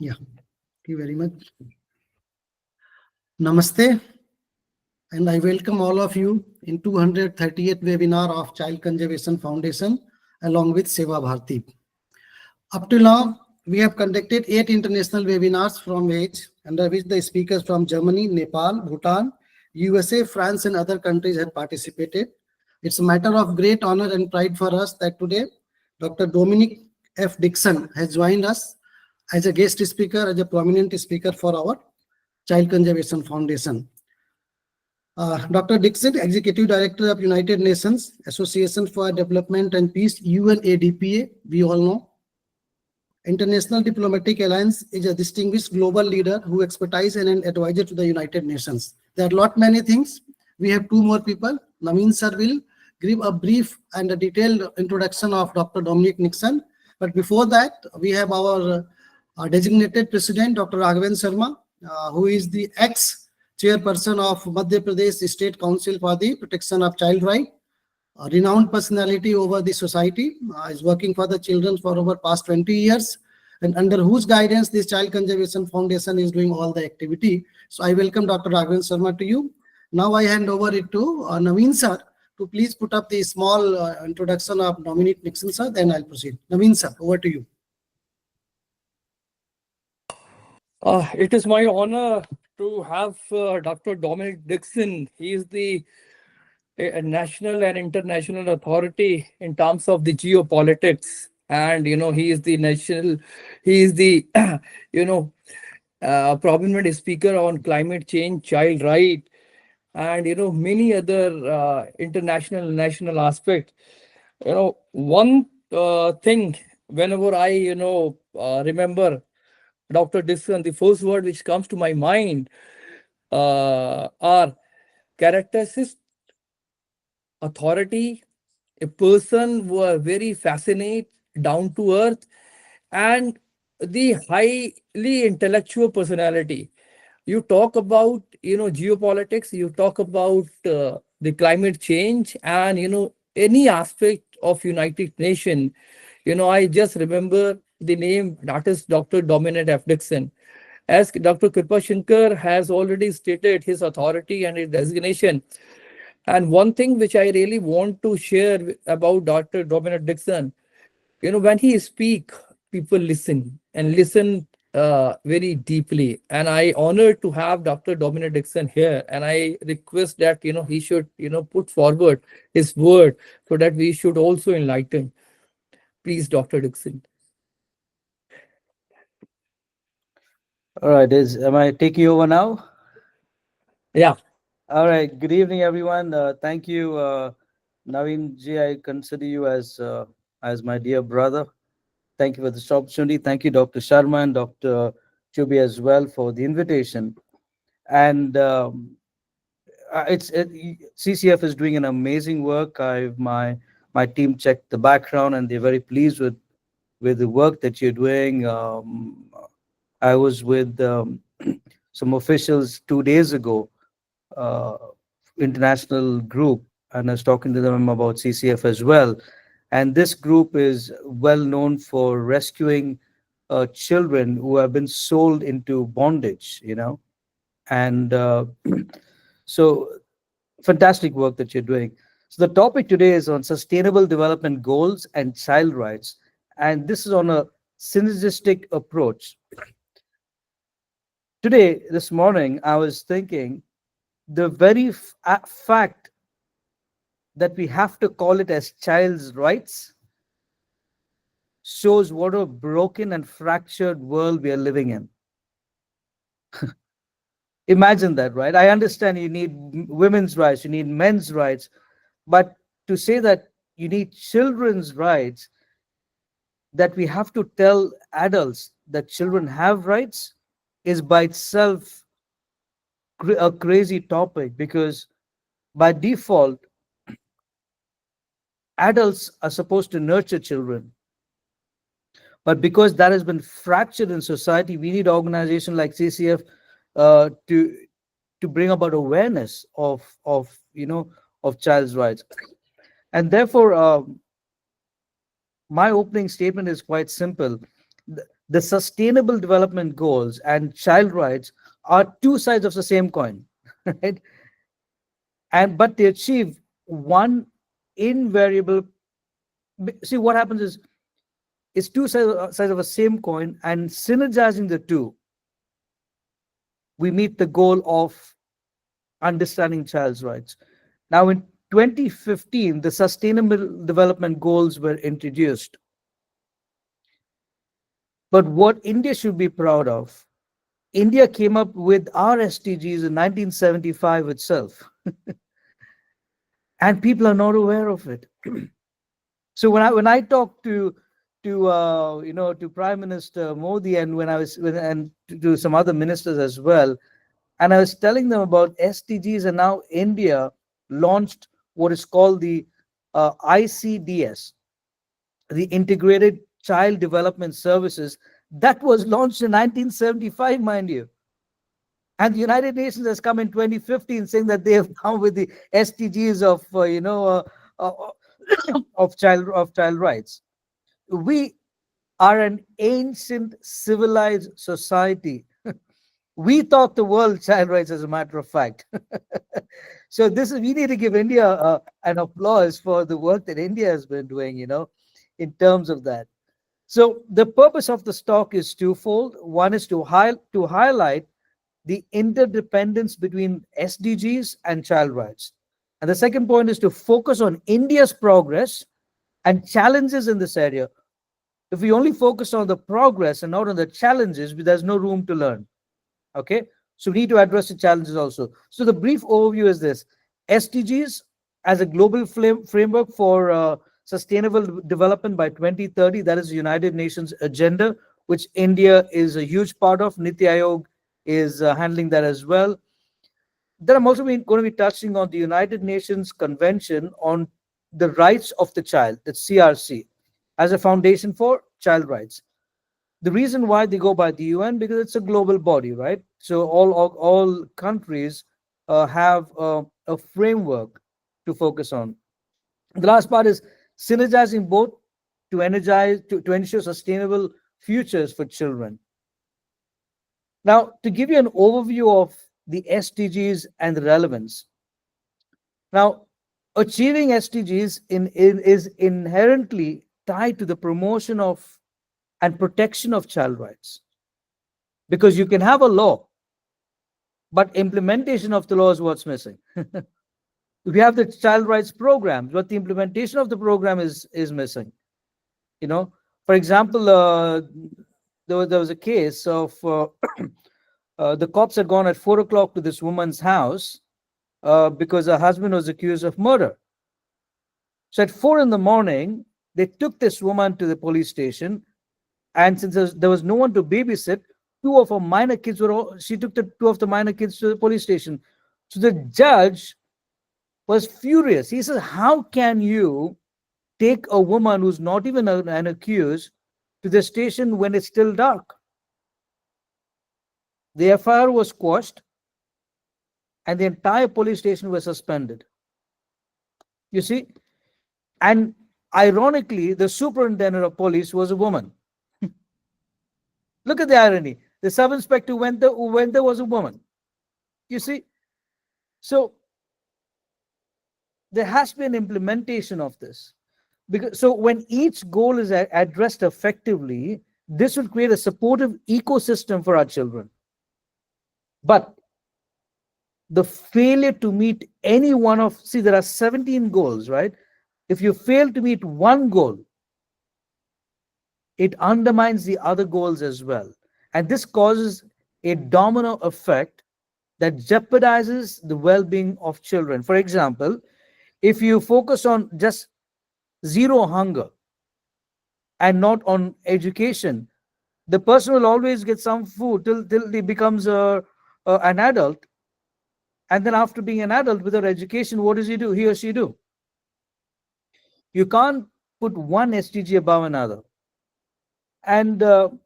Yeah, thank you very much. Namaste, and I welcome all of you in 238th webinar of Child Conservation Foundation along with Seva Bharti. Up till now, we have conducted 8 international webinars from which, under which the speakers from Germany, Nepal, Bhutan, USA, France, and other countries have participated. It's a matter of great honor and pride for us that today Dr. Dominic F. Dixon has joined us as a guest speaker, as a prominent speaker for our Child Conservation Foundation. Dr. Dixon, Executive Director of United Nations Association for Development and Peace, UNADPA, we all know. International Diplomatic Alliance is a distinguished global leader who expertise and an advisor to the United Nations. There are lot many things. We have 2 more people. Naveen sir will give a brief and a detailed introduction of Dr. Dominic Dixon. But before that, we have our designated president, Dr. Raghavan Sharma, who is the ex-chairperson of Madhya Pradesh State Council for the Protection of Child Rights. A renowned personality over the society, is working for the children for over past 20 years, and under whose guidance this Child Conservation Foundation is doing all the activity. So I welcome Dr. Raghavan Sharma to you. Now I hand over it to Naveen sir to please put up the small introduction of Dominic Dixon sir, then I'll proceed. Naveen sir, over to you. It is my honor to have Dr. Dominic Dixon. He is the a national and international authority in terms of the geopolitics, and he is the prominent speaker on climate change, child right, and many other international and national aspects. One thing, whenever I remember Dr. Dixon, the first word which comes to my mind are characteristics, authority, a person who are very fascinate, down to earth, and the highly intellectual personality. You talk about geopolitics, you talk about the climate change, and any aspect of United Nations. I just remember the name, that is Dr. Dominic F. Dixon. As Dr. Kripa Shankar has already stated his authority and his designation. And one thing which I really want to share about Dr. Dominic Dixon, when he speak, people listen and listen very deeply. And I honored to have Dr. Dominic Dixon here. And I request that, he should, put forward his word so that we should also enlighten. Please, Dr. Dixon. All right, am I taking over now? Yeah. All right. Good evening, everyone. Thank you, Naveen ji. I consider you as my dear brother. Thank you for this opportunity. Thank you, Dr. Sharma and Dr. Choubey as well for the invitation. And CCF is doing an amazing work. My team checked the background, and they're very pleased with the work that you're doing. I was with some officials 2 days ago, international group, and I was talking to them about CCF as well. And this group is well known for rescuing children who have been sold into bondage, and so fantastic work that you're doing. So the topic today is on sustainable development goals and child rights, and this is on a synergistic approach. Today, this morning, I was thinking the very fact that we have to call it as child's rights shows what a broken and fractured world we are living in. Imagine that, right? I understand you need women's rights, you need men's rights, but to say that you need children's rights, that we have to tell adults that children have rights, is by itself a crazy topic, because by default, adults are supposed to nurture children. But because that has been fractured in society, we need organizations like CCF to bring about awareness of child's rights. And therefore, my opening statement is quite simple. the Sustainable Development Goals and child rights are two sides of the same coin, right? And but they achieve one invariable. See, what happens is it's two sides of the same coin, and synergizing the two, we meet the goal of understanding child's rights. Now, in 2015, the Sustainable Development Goals were introduced. But what India should be proud of, India came up with our SDGs in 1975 itself, and people are not aware of it. So when I talk to Prime Minister Modi, and and to some other ministers as well, and I was telling them about SDGs, and now India launched what is called the ICDS, the Integrated Child Development Services, that was launched in 1975, mind you. And the United Nations has come in 2015 saying that they have come with the SDGs of uh, of child rights. We are an ancient civilized society. We taught the world child rights, as a matter of fact. So we need to give India an applause for the work that India has been doing, in terms of that. So the purpose of the stock is twofold. One is to highlight the interdependence between SDGs and child rights. And the second point is to focus on India's progress and challenges in this area. If we only focus on the progress and not on the challenges, there's no room to learn. Okay, so we need to address the challenges also. So the brief overview is this: SDGs as a global framework for sustainable development by 2030. That is the United Nations agenda, which India is a huge part of. Niti Aayog is handling that as well. Then I'm also going to be touching on the United Nations Convention on the Rights of the Child, the CRC, as a foundation for child rights. The reason why they go by the UN, because it's a global body, right? So all countries have a framework to focus on. The last part is synergizing both to ensure sustainable futures for children. Now, to give you an overview of the SDGs and the relevance. Now, achieving SDGs is inherently tied to the promotion of and protection of child rights. Because you can have a law, but implementation of the law is what's missing. We have the child rights programs, but the implementation of the program is missing. For example, there was a case of the cops had gone at 4 o'clock to this woman's house because her husband was accused of murder. So at 4 in the morning, they took this woman to the police station, and since there was no one to babysit, she took the two of the minor kids to the police station. So the judge was furious. He says, how can you take a woman who's not even an accused to the station when it's still dark? The FIR was quashed, and the entire police station was suspended. You see? And ironically, the superintendent of police was a woman. Look at the irony. The sub-inspector who went there was a woman. You see? So there has to be an implementation of this. So when each goal is addressed effectively, this will create a supportive ecosystem for our children. But the failure to meet any one of, there are 17 goals, right? If you fail to meet one goal, it undermines the other goals as well. And this causes a domino effect that jeopardizes the well-being of children. For example, if you focus on just zero hunger and not on education, the person will always get some food till he becomes an adult. And then after being an adult without education, what does he do? He or she do? You can't put one SDG above another. And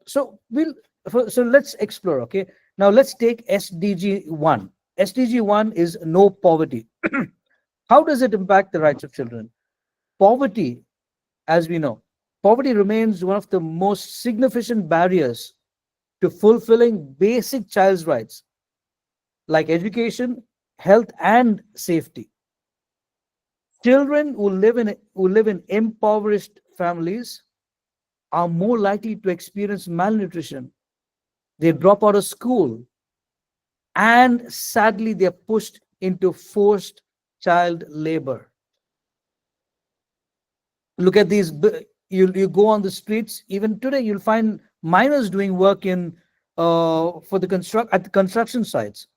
so let's explore. Okay, now let's take SDG 1. SDG 1 is no poverty. How does it impact the rights of children? Poverty, as we know, Poverty remains one of the most significant barriers to fulfilling basic child's rights like education, health, and safety. Children who live in impoverished families are more likely to experience malnutrition. They drop out of school, and sadly, they are pushed into forced child labor. Look at these. You go on the streets. Even today, you'll find miners doing work in for the construct at the construction sites.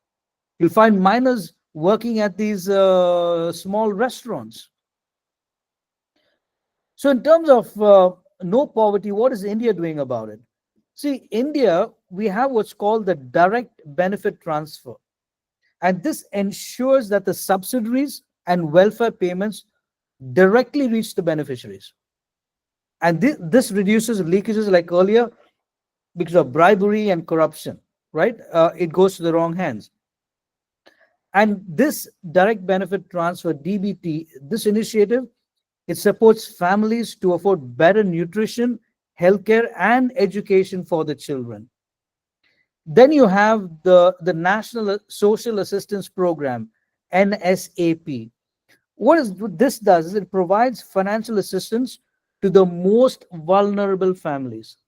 You'll find miners working at these small restaurants. So, in terms of no poverty, what is India doing about it? See, India, we have what's called the direct benefit transfer, and this ensures that the subsidiaries and welfare payments directly reach the beneficiaries. And this reduces leakages like earlier because of bribery and corruption, right? It goes to the wrong hands. And this direct benefit transfer, DBT, this initiative, it supports families to afford better nutrition, healthcare, and education for the children. Then you have the National Social Assistance Program, NSAP. What this does is it provides financial assistance to the most vulnerable families.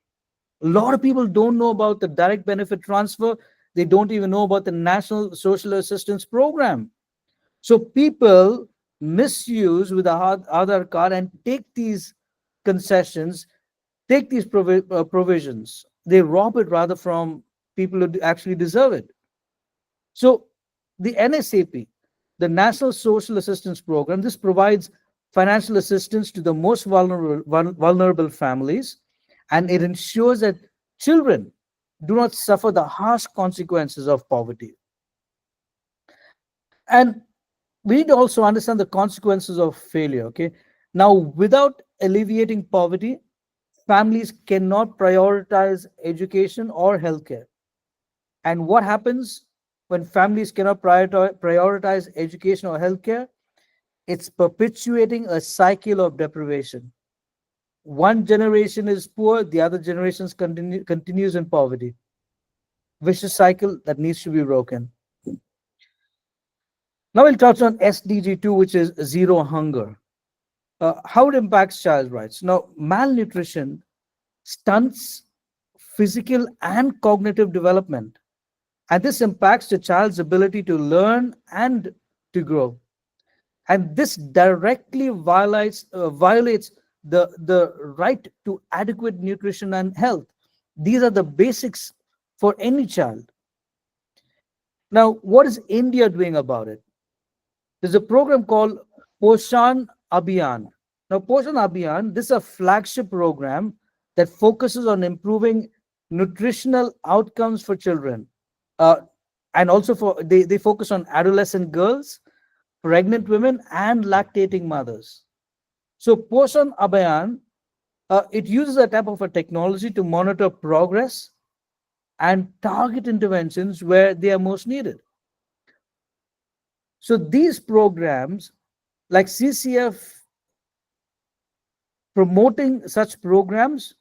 A lot of people don't know about the direct benefit transfer. They don't even know about the National Social Assistance Program. So people misuse with the Aadhaar card and take these concessions, take these provisions. They rob it rather from people who actually deserve it. So the NSAP, the National Social Assistance Program, this provides financial assistance to the most vulnerable families, and it ensures that children do not suffer the harsh consequences of poverty. And we need to also understand the consequences of failure. Okay. Now, without alleviating poverty, families cannot prioritize education or healthcare. And what happens when families cannot prioritize education or healthcare? It's perpetuating a cycle of deprivation. One generation is poor, the other generations continues in poverty. Vicious cycle that needs to be broken. Now we'll touch on SDG2, which is zero hunger. How it impacts child rights. Now, malnutrition stunts physical and cognitive development, and this impacts the child's ability to learn and to grow. And this directly violates the right to adequate nutrition and health. These are the basics for any child. Now, what is India doing about it? There's a program called Poshan Abhiyan. Now, Poshan Abhiyan, this is a flagship program that focuses on improving nutritional outcomes for children. Uh, and also they focus on adolescent girls, pregnant women, and lactating mothers. So Poshan Abhiyan, it uses a type of a technology to monitor progress and target interventions where they are most needed. So these programs, like CCF, promoting such programs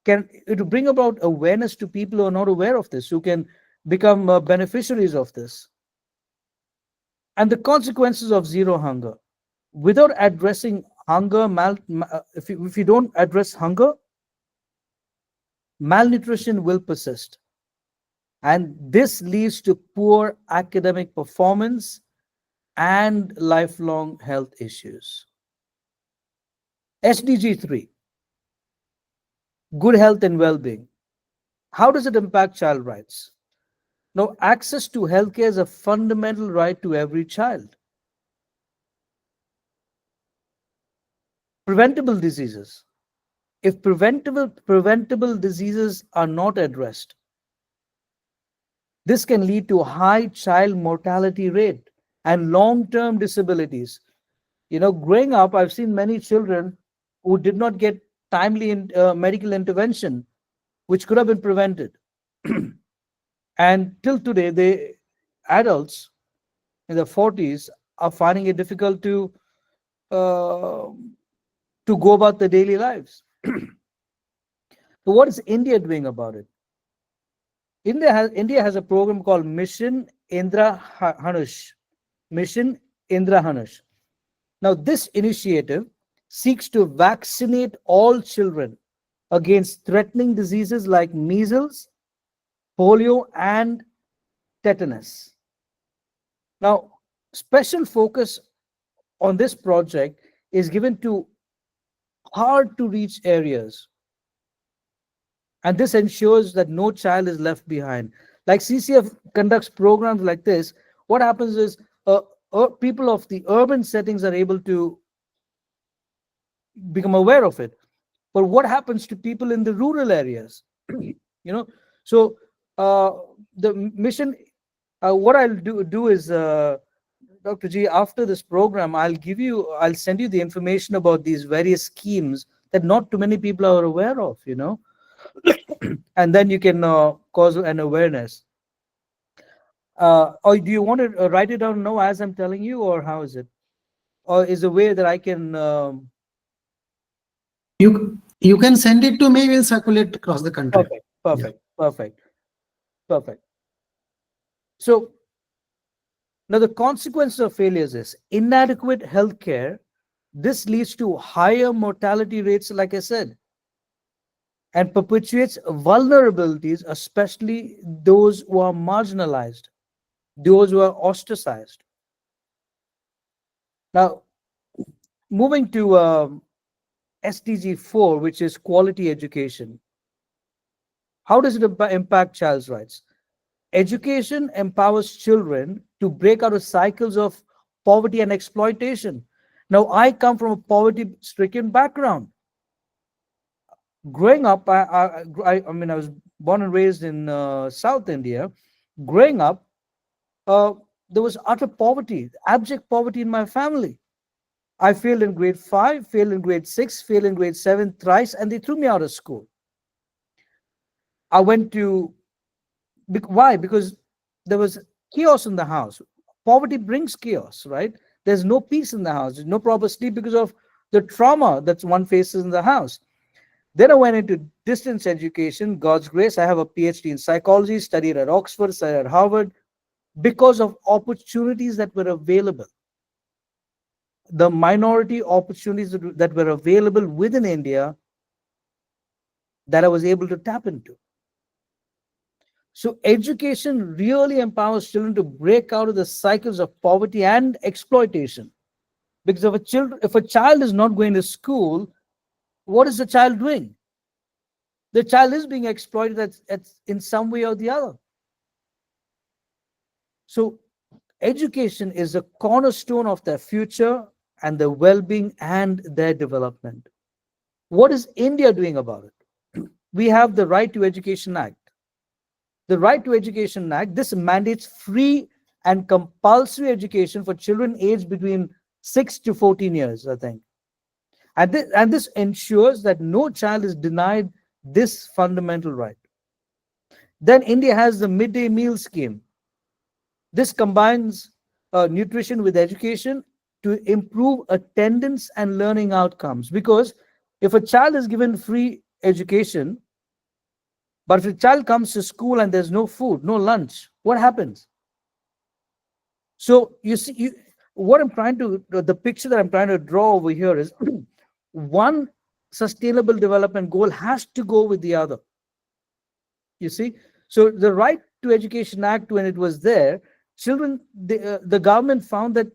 can it bring about awareness to people who are not aware of this, who can become beneficiaries of this. And the consequences of zero hunger. Without addressing hunger, if you don't address hunger, malnutrition will persist. And this leads to poor academic performance and lifelong health issues. SDG 3, good health and well being. How does it impact child rights? Now, access to healthcare is a fundamental right to every child. Preventable diseases. If preventable diseases are not addressed, this can lead to high child mortality rate and long-term disabilities. Growing up, I've seen many children who did not get timely medical intervention, which could have been prevented. And till today, adults in their 40s are finding it difficult uh, to go about their daily lives. So what is India doing about it? India has a program called Mission Indrahanush. Mission Indrahanush. Now, this initiative seeks to vaccinate all children against threatening diseases like measles, polio, and tetanus. Now, special focus on this project is given to hard to reach areas, and this ensures that no child is left behind. Like CCF conducts programs like this, what happens is people of the urban settings are able to become aware of it. But what happens to people in the rural areas? you know, so uh, the mission, what I'll do is, Dr. G, after this program, I'll send you the information about these various schemes that not too many people are aware of, and then you can cause an awareness. Or do you want to write it down now as I'm telling you, or how is it? Or is a way that I can? You can send it to me. We'll circulate across the country. Perfect, perfect, perfect, perfect. So now the consequence of failures is inadequate healthcare. This leads to higher mortality rates, like I said, and perpetuates vulnerabilities, especially those who are marginalized, those who are ostracized. Now, moving to SDG 4, which is quality education. How does it impact child's rights? Education empowers children to break out of cycles of poverty and exploitation. Now, I come from a poverty stricken background. Growing up, I mean, I was born and raised in South India. Growing up, uh, there was utter poverty, abject poverty in my family. I failed in grade 5, failed in grade 6, failed in grade 7 thrice, and they threw me out of school. I went to, why? Because there was chaos in the house. Poverty brings chaos, right? There's no peace in the house, there's no proper sleep because of the trauma that one faces in the house. Then I went into distance education. God's grace, I have a PhD in psychology, studied at Oxford, studied at Harvard, because of opportunities that were available. The minority opportunities that were available within India that I was able to tap into. So education really empowers children to break out of the cycles of poverty and exploitation. Because if a child is not going to school, what is the child doing? The child is being exploited in some way or the other. So education is a cornerstone of their future and their well-being and their development. What is India doing about it? We have the Right to Education Act. The Right to Education Act, this mandates free and compulsory education for children aged between 6 to 14 years, I think. And this ensures that no child is denied this fundamental right. Then India has the midday meal scheme. This combines nutrition with education to improve attendance and learning outcomes. Because if a child is given free education, but if a child comes to school and there's no food, no lunch, what happens? So you see, the picture that I'm trying to draw over here is one sustainable development goal has to go with the other. You see, so the Right to Education Act, when it was there, the government found that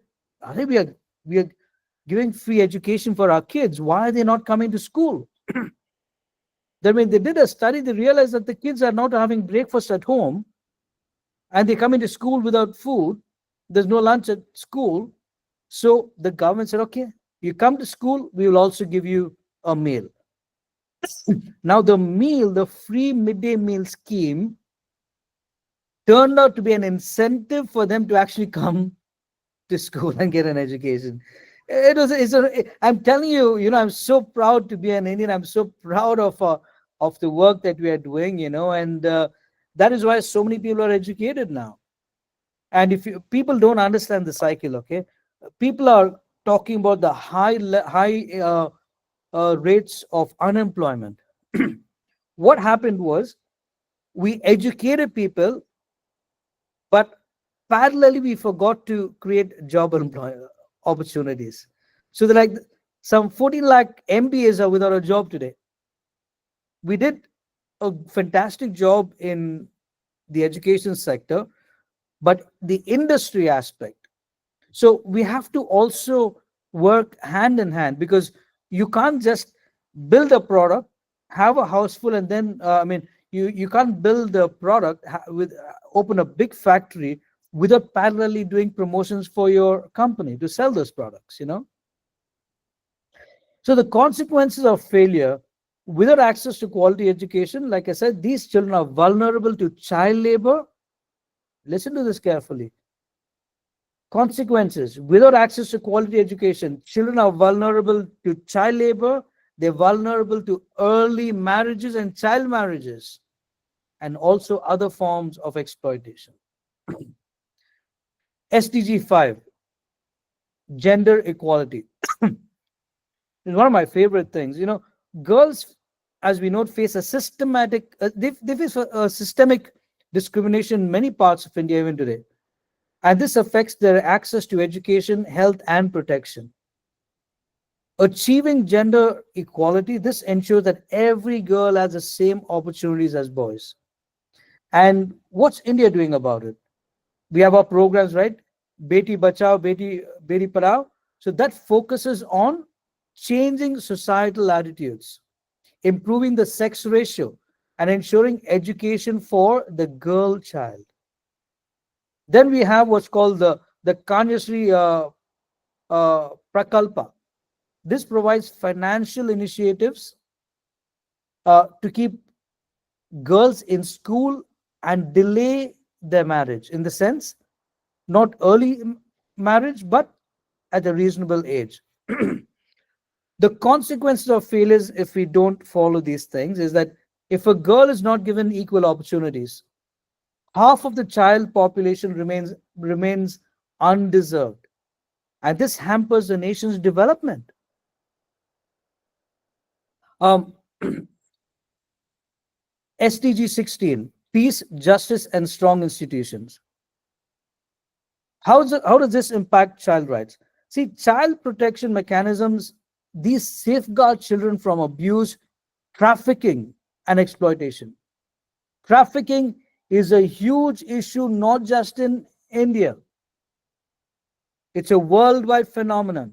we are giving free education for our kids. Why are they not coming to school? Then when they did a study, they realized that the kids are not having breakfast at home, and they come into school without food. There's no lunch at school. So the government said, okay, you come to school, we will also give you a meal. Now the free midday meal scheme turned out to be an incentive for them to actually come to school and get an education. I'm telling you, I'm so proud to be an Indian. I'm so proud of the work that we are doing, and that is why so many people are educated now. And if people don't understand the cycle, okay, people are talking about the high rates of unemployment. What happened was we educated people, but parallelly we forgot to create opportunities. So they're like some 14 lakh MBAs are without a job today. We did a fantastic job in the education sector, but the industry aspect. So we have to also work hand in hand, because you can't just build a product, have a house full, and then you can't build a product with open a big factory without parallelly doing promotions for your company to sell those products. So the consequences of failure without access to quality education, like I said, these children are vulnerable to child labor. Listen to this carefully. Consequences without access to quality education, children are vulnerable to child labor, they're vulnerable to early marriages and child marriages, and also other forms of exploitation. SDG 5, gender equality, is one of my favorite things. Girls, as we know, face a they face a systemic discrimination in many parts of India even today. And this affects their access to education, health, and protection. Achieving gender equality, this ensures that every girl has the same opportunities as boys. And what's India doing about it? We have our programs, right? Beti Bachao, Beti Padhao. So that focuses on changing societal attitudes, improving the sex ratio, and ensuring education for the girl child. Then we have what's called the Kanyasri Prakalpa. This provides financial initiatives to keep girls in school and delay their marriage, in the sense, not early marriage, but at a reasonable age. The consequences of failures, if we don't follow these things, is that if a girl is not given equal opportunities, half of the child population remains undeserved, and this hampers the nation's development. Um, SDG 16, peace, justice, and strong institutions. How does this impact child rights? See, child protection mechanisms, these safeguard children from abuse, trafficking, and exploitation. Trafficking is a huge issue, not just in India. It's a worldwide phenomenon.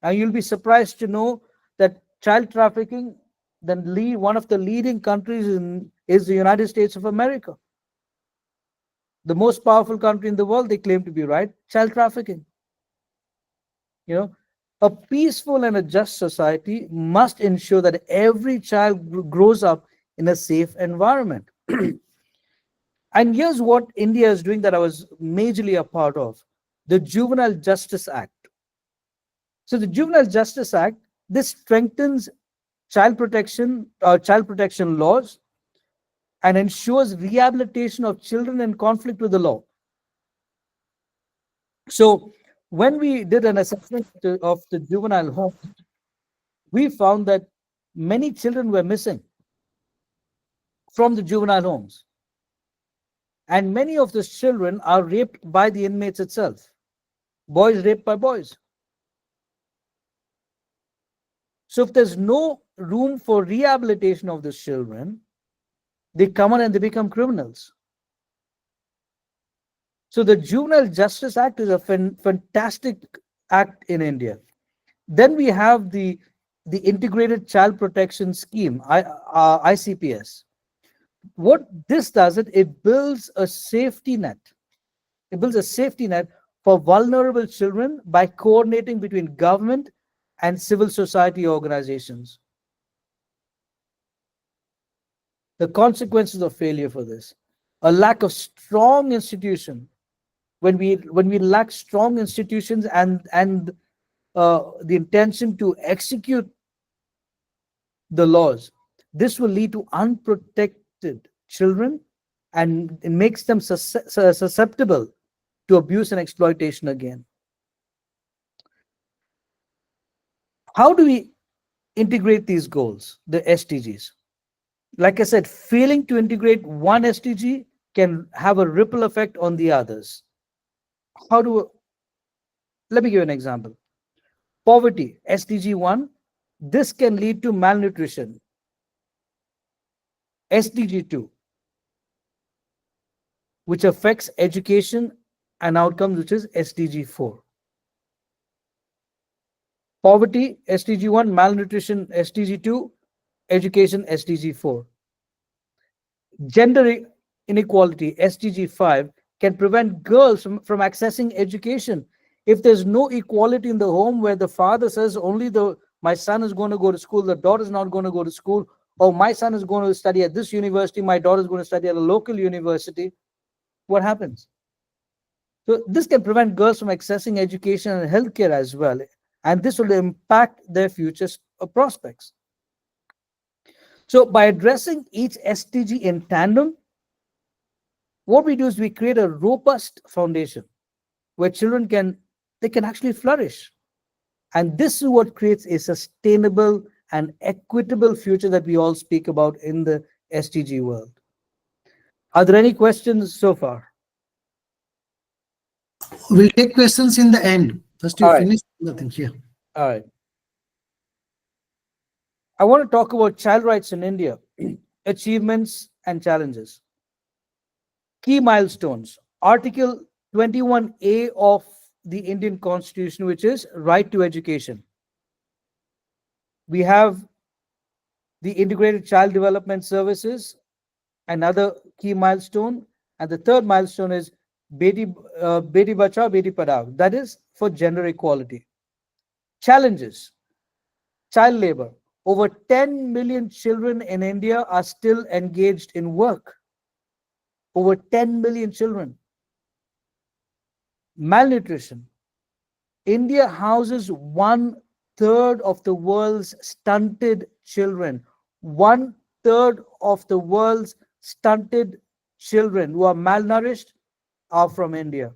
And you'll be surprised to know that child trafficking, one of the leading countries is the United States of America. The most powerful country in the world, they claim to be, right? Child trafficking. A peaceful and a just society must ensure that every child grows up in a safe environment. And here's what India is doing that I was majorly a part of: the Juvenile Justice Act. So the Juvenile Justice Act, this strengthens child protection laws, and ensures rehabilitation of children in conflict with the law. So when we did an assessment of the juvenile home, we found that many children were missing from the juvenile homes. And many of those children are raped by the inmates itself. Boys raped by boys. So if there's no room for rehabilitation of these children, they come on and they become criminals. So the Juvenile Justice Act is a fantastic act in India. Then we have the Integrated Child Protection Scheme, ICPS. What this does, it builds a safety net. It builds a safety net for vulnerable children by coordinating between government and civil society organizations. The consequences of failure for this: a lack of strong institution. When we lack strong institutions and the intention to execute the laws, this will lead to unprotected children, and it makes them susceptible to abuse and exploitation again. How do we integrate these goals, the SDGs. Like I said, failing to integrate one SDG can have a ripple effect on the others. How do Let me give you an example. Poverty, SDG 1, this can lead to malnutrition. SDG 2, which affects education and outcomes, which is SDG 4. Poverty, SDG 1, malnutrition, SDG 2, education, SDG 4. Gender inequality, SDG 5, can prevent girls from accessing education. If there's no equality in the home where the father says only my son is going to go to school, the daughter is not going to go to school, or my son is going to study at this university, my daughter is going to study at a local university, what happens? So this can prevent girls from accessing education and healthcare as well, and this will impact their future prospects. So by addressing each SDG in tandem, what we do is we create a robust foundation where children can actually flourish. And this is what creates a sustainable and equitable future that we all speak about in the SDG world. Are there any questions so far? We'll take questions in the end. First, you All right. finish the thing here. All right. I want to talk about child rights in India, achievements and challenges. Key milestones. Article 21A of the Indian Constitution, which is right to education. We have the Integrated Child Development Services, another key milestone. And the third milestone is Beti Bachao, Beti Padhao. That is for gender equality. Challenges. Child labor. Over 10 million children in India are still engaged in work. Over 10 million children. Malnutrition. India houses 1/3 of the world's stunted children. 1/3 of the world's stunted children who are malnourished are from India.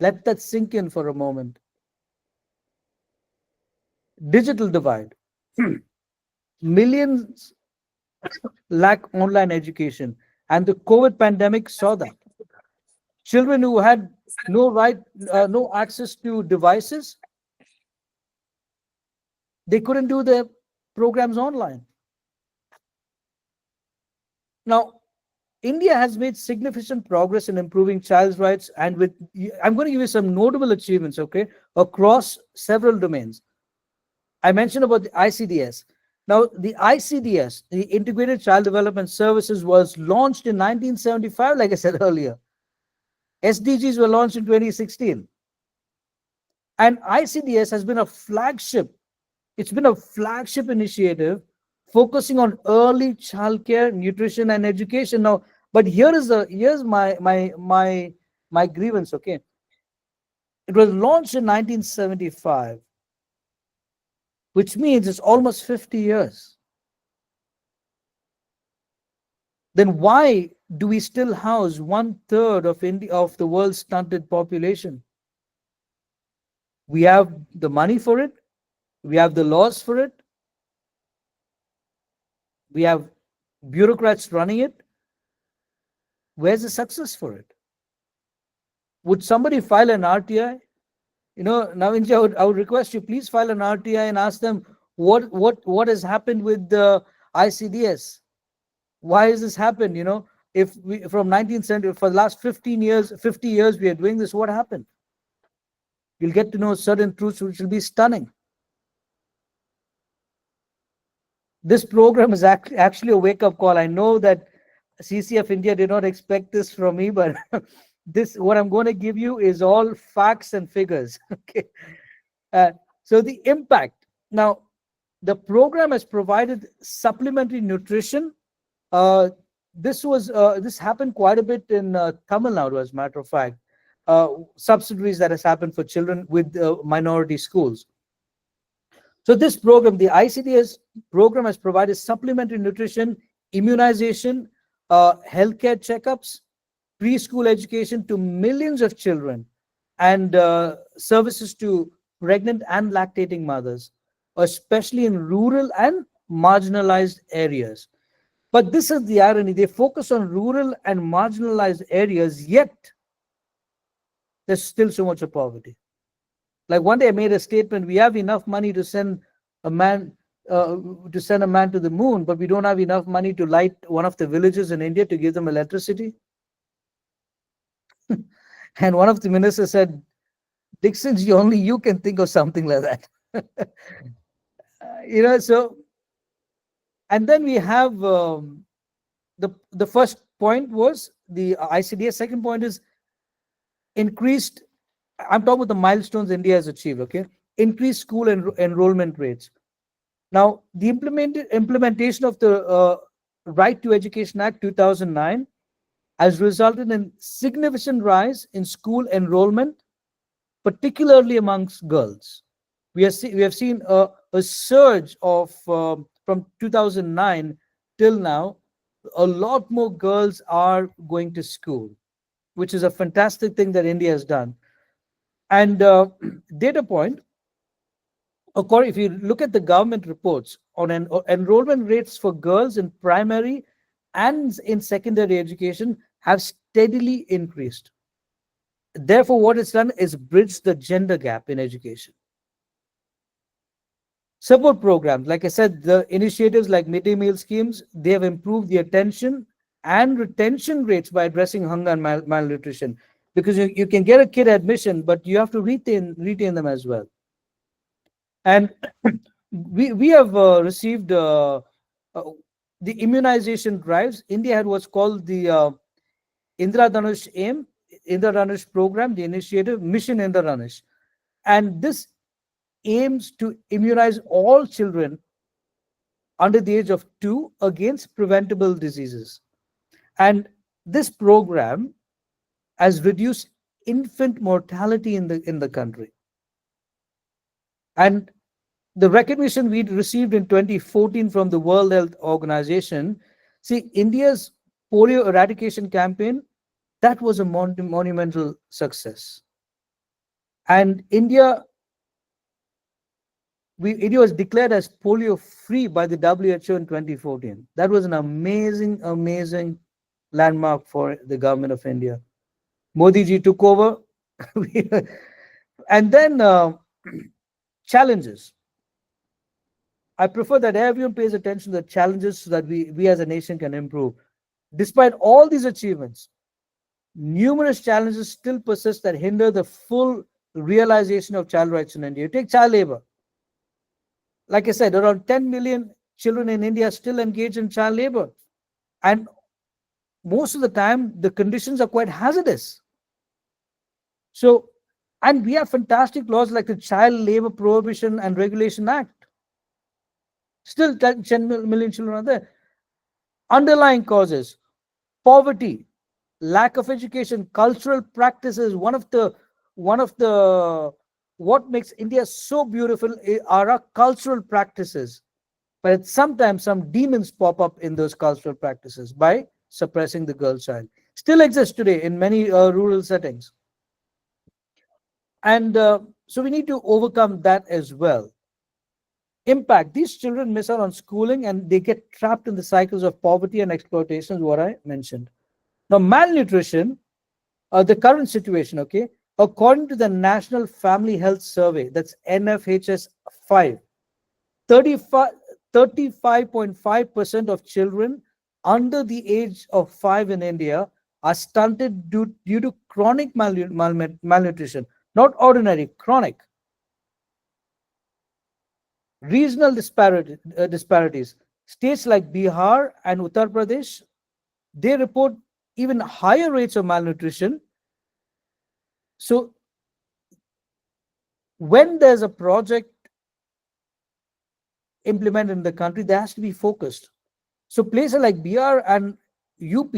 Let that sink in for a moment. Digital divide. Millions lack online education, and the COVID pandemic saw that. Children who had no access to devices, they couldn't do their programs online. Now, India has made significant progress in improving child's rights, and I'm going to give you some notable achievements, okay, across several domains. I mentioned about the ICDS. Now, the ICDS, the Integrated Child Development Services, was launched in 1975, like I said earlier. SDGs were launched in 2016. And ICDS has been a flagship. It's been a flagship initiative focusing on early childcare, nutrition, and education. Now, but here's my grievance, okay? It was launched in 1975, which means it's almost 50 years. Then why do we still house 1/3 of the world's stunted population? We have the money for it, we have the laws for it, we have bureaucrats running it. Where's the success for it? Would somebody file an RTI? Navinji, I would request you, please file an RTI and ask them what has happened with the ICDS. Why has this happened? If we from 1970 for the last 50 years we are doing this, what happened? You'll get to know certain truths which will be stunning. This program is actually a wake-up call. I know that CCF India did not expect this from me, but what I'm going to give you is all facts and figures. Okay. So the impact. Now, the program has provided supplementary nutrition. This happened quite a bit in Tamil Nadu, as a matter of fact. Subsidiaries that has happened for children with minority schools. So this program, the ICDS program, has provided supplementary nutrition, immunization, healthcare checkups, preschool education to millions of children, and services to pregnant and lactating mothers. especially in rural and marginalized areas. But this is the irony. They focus on rural and marginalized areas, yet there's still so much of poverty. Like one day I made a statement, we have enough money a man to send a man to the moon, but we don't have enough money to light one of the villages in India to give them electricity. And one of the ministers said, Dixon, only you can think of something like that. So, and then we have the first point was the ICDS. Second point is increased. I'm talking about the milestones India has achieved. Okay, increased school enrollment rates. Now, the implementation of the Right to Education Act 2009 has resulted in significant rise in school enrollment, particularly amongst girls. We have seen a surge of from 2009 till now. A lot more girls are going to school, which is a fantastic thing that India has done. And data point, according, if you look at the government reports on enrollment rates for girls in primary and in secondary education have steadily increased. Therefore, what it's done is bridge the gender gap in education. Support programs, like I said, the initiatives like midday meal schemes, they have improved the attention and retention rates by addressing hunger and malnutrition. Because you can get a kid admission, but you have to retain them as well. And we have received the immunization drives. India had what's called the Indra Dhanush program, the initiative Mission Indra Dhanush. And this aims to immunize all children under the age of 2 against preventable diseases. And this program has reduced infant mortality in the country. And the recognition we received in 2014 from the World Health Organization, see, India's polio eradication campaign, that was a monumental success. And India was declared as polio free by the WHO in 2014. That was an amazing, amazing landmark for the government of India. Modi ji took over. And then challenges. I prefer that everyone pays attention to the challenges so that we as a nation can improve. Despite all these achievements, numerous challenges still persist that hinder the full realization of child rights in India. You take child labor. Like I said, around 10 million children in India still engage in child labor. And most of the time, the conditions are quite hazardous. So, and we have fantastic laws like the Child Labor Prohibition and Regulation Act. Still 10 million children are there. Underlying causes, poverty, lack of education, cultural practices. One of the what makes India so beautiful are our cultural practices. But sometimes some demons pop up in those cultural practices by suppressing the girl child. Still exists today in many rural settings. And so we need to overcome that as well. Impact. These children miss out on schooling and they get trapped in the cycles of poverty and exploitation, is what I mentioned. Now, malnutrition, the current situation, okay, according to the National Family Health Survey, that's NFHS 5, 35.5% of children under the age of 5 in India are stunted due to chronic malnutrition, not ordinary, chronic. Regional disparities. States like Bihar and Uttar Pradesh, they report even higher rates of malnutrition. So when there's a project implemented in the country, there has to be focused. So places like Bihar and UP,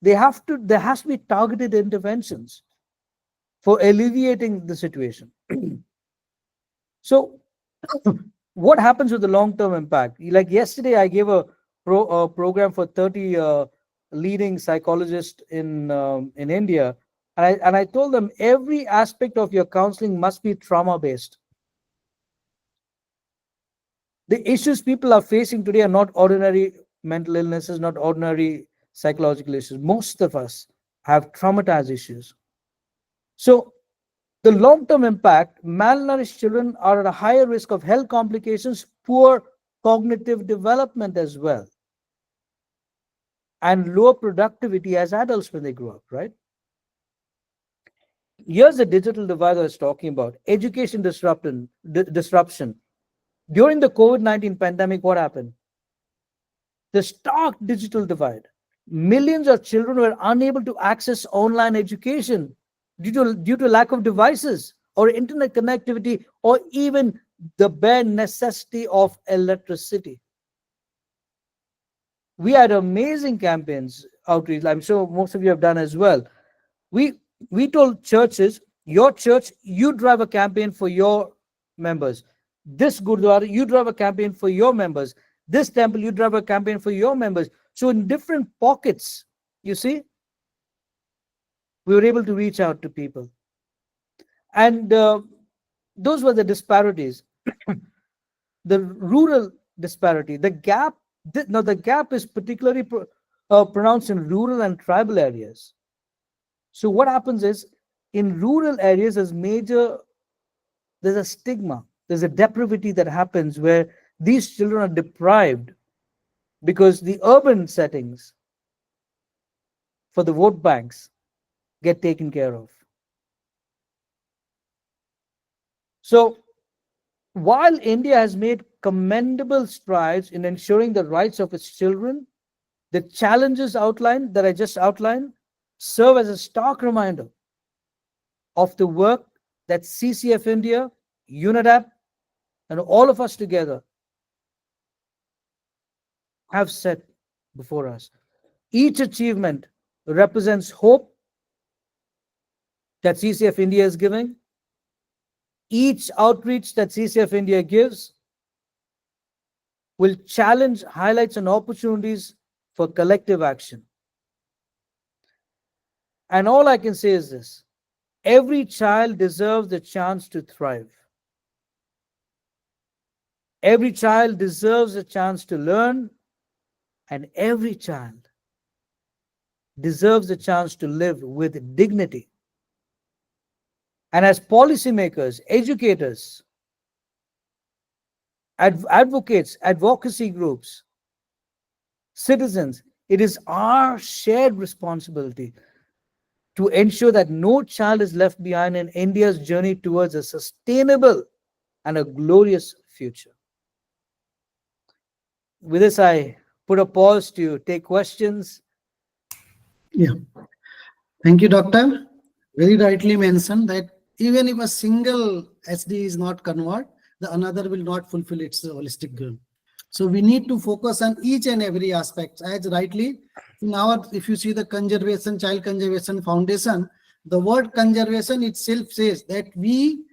there has to be targeted interventions for alleviating the situation. So what happens with the long-term impact? Like yesterday, I gave a program for 30 leading psychologists in India, and I told them every aspect of your counseling must be trauma-based. The issues people are facing today are not ordinary mental illnesses, not ordinary psychological issues. Most of us have traumatized issues. So, the long term impact, malnourished children are at a higher risk of health complications, poor cognitive development as well, and lower productivity as adults when they grow up, right? Here's the digital divide I was talking about, education disruption. During the COVID-19 pandemic, what happened? The stark digital divide. Millions of children were unable to access online education due to lack of devices or internet connectivity or even the bare necessity of electricity. We had amazing campaigns, outreach. I'm sure most of you have done as well. We we told churches, your church, you drive a campaign for your members. This Gurdwara, you drive a campaign for your members. This temple, you drive a campaign for your members. So in different pockets, you see, we were able to reach out to people. And those were the disparities. The rural disparity, the gap, now the gap is particularly pronounced in rural and tribal areas. So what happens is, in rural areas, there's a stigma, there's a depravity that happens where these children are deprived because the urban settings for the vote banks get taken care of. So while India has made commendable strides in ensuring the rights of its children, the challenges outlined that I just outlined serve as a stark reminder of the work that CCF India, UNADAP, and all of us together have set before us. Each achievement represents hope that CCF India is giving. Each outreach that CCF India gives will challenge, highlights, and opportunities for collective action. And all I can say is this: every child deserves the chance to thrive. Every child deserves a chance to learn, and every child deserves a chance to live with dignity. And as policymakers, educators, advocates, advocacy groups, citizens, it is our shared responsibility to ensure that no child is left behind in India's journey towards a sustainable and a glorious future. With this, I put a pause to take questions. Yeah. Thank you, Doctor. Very rightly mentioned that even if a single SD is not converted, the another will not fulfill its holistic goal. So we need to focus on each and every aspect. As rightly, now if you see the conservation, Child Conservation Foundation, the word conservation itself says that we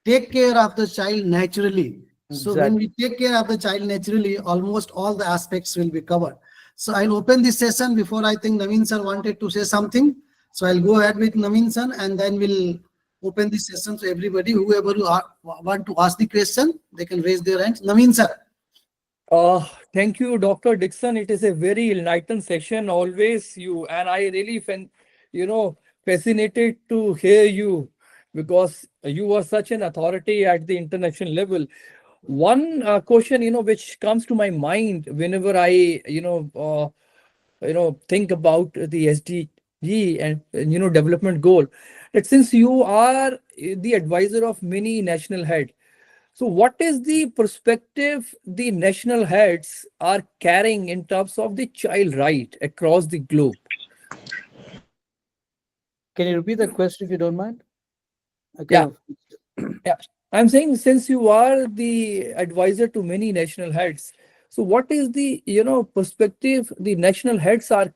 take care of the child naturally. So when we take care of the child naturally, almost all the aspects will be covered. So I'll open this session. Before, I think Naveen sir wanted to say something. So I'll go ahead with Naveen sir, and then we'll open this session to everybody. Whoever want to ask the question, they can raise their hands. Naveen sir. Thank you, Dr. Dixon. It is a very enlightened session. Always you and I really, fascinated to hear you because you are such an authority at the international level. One question, which comes to my mind whenever I, think about the SDG and development goal, that since you are the advisor of many national heads, so what is the perspective the national heads are carrying in terms of the child right across the globe? Can you repeat that question if you don't mind? Yeah. Yeah. I'm saying since you are the advisor to many national heads, so what is the perspective the national heads are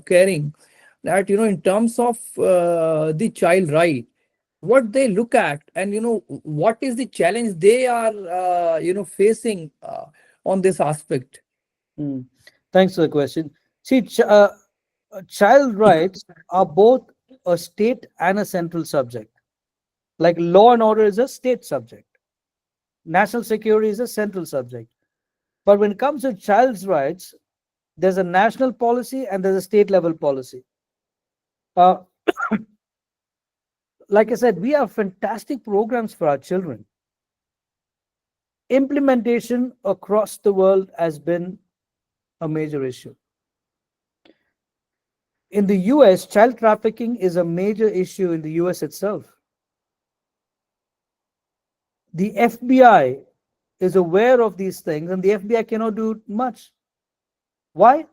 carrying that in terms of the child right, what they look at, and what is the challenge they are facing on this aspect? Thanks for the question. See, child rights are both a state and a central subject. Like law and order is a state subject. national security is a central subject. But when it comes to child's rights, there's a national policy and there's a state level policy. Uh, like I said, we have fantastic programs for our children. Implementation across the world has been a major issue. In the US, child trafficking is a major issue in the US itself. The FBI is aware of these things, and the FBI cannot do much. Why?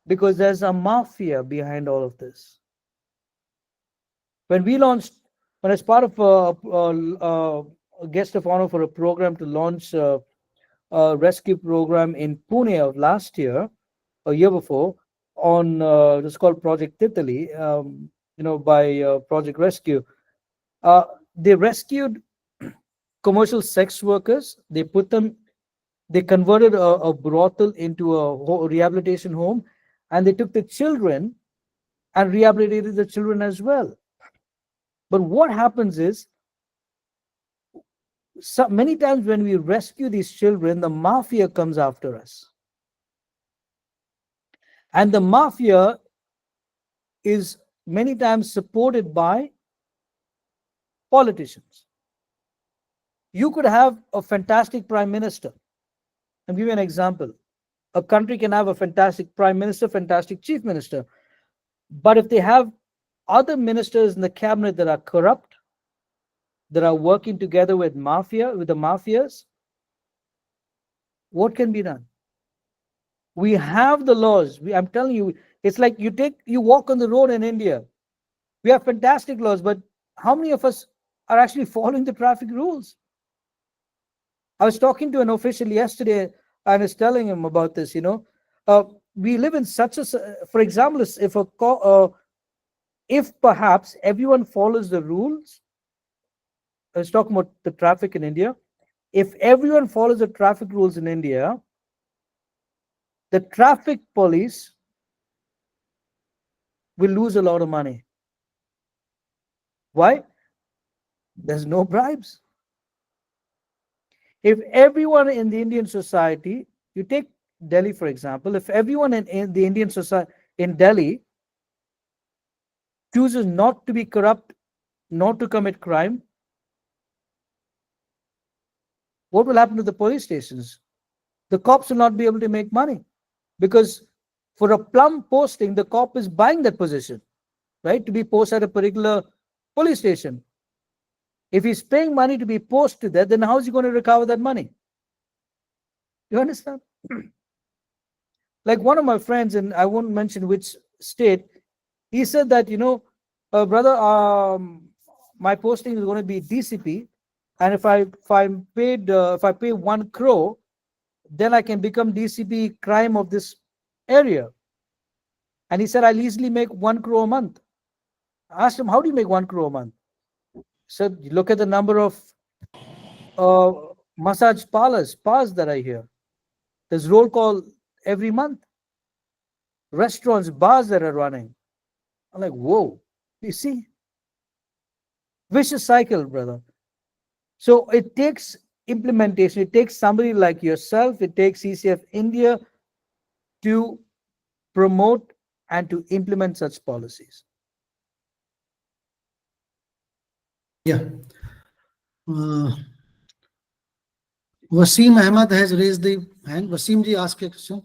Because there's a mafia behind all of this. When we launched, when as part of a guest of honor for a program to launch a rescue program in Pune of last year, a year before, on it's called Project Titali, by Project Rescue. They rescued commercial sex workers. They converted a brothel into a rehabilitation home, and they took the children and rehabilitated the children as well. But what happens is, many times when we rescue these children, the mafia comes after us. And the mafia is many times supported by politicians. You could have a fantastic prime minister. I'll give you an example. A country can have a fantastic prime minister, fantastic chief minister. But if they have other ministers in the cabinet that are corrupt, that are working together with the mafias, what can be done? We have the laws. I'm telling you, it's like you walk on the road in India. We have fantastic laws, but how many of us are actually following the traffic rules? I was talking to an official yesterday and I was telling him about this. We live in such a, for example, if perhaps everyone follows the rules. I was talking about the traffic in India. If everyone follows the traffic rules in India, the traffic police will lose a lot of money. Why? There's no bribes. If everyone in the Indian society, you take Delhi for example, if everyone in the Indian society in Delhi chooses not to be corrupt, not to commit crime, what will happen to the police stations? The cops will not be able to make money, because for a plum posting, the cop is buying that position, right, to be posted at a particular police station. If he's paying money to be posted there, then how is he going to recover that money? You understand? Like one of my friends, and I won't mention which state, he said that, brother, my posting is going to be DCP, and if I pay 1 crore, then I can become DCP crime of this area. And he said, I'll easily make 1 crore a month. I asked him, how do you make 1 crore a month? He said, look at the number of massage spas that I hear. There's roll call every month. Restaurants, bars that are running. I'm like, whoa, you see? Vicious cycle, brother. So it takes implementation. It takes somebody like yourself. It takes CCF India to promote and to implement such policies. Yeah. Wasim Ahmed has raised the hand. Wasim ji, ask a question.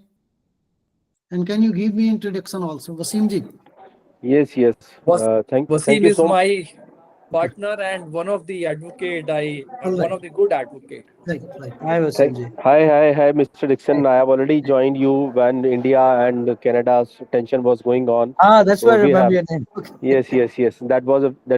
And can you give me introduction also? Wasim ji. Yes, yes. Thank Wasim you is so much. my partner and one of the advocate. All One right. of the good advocate. Right. Hi, Vasimji. Hi, Mr. Dixon. I have already joined you when India and Canada's tension was going on. That's So why I we remember have your name. Okay. yes. That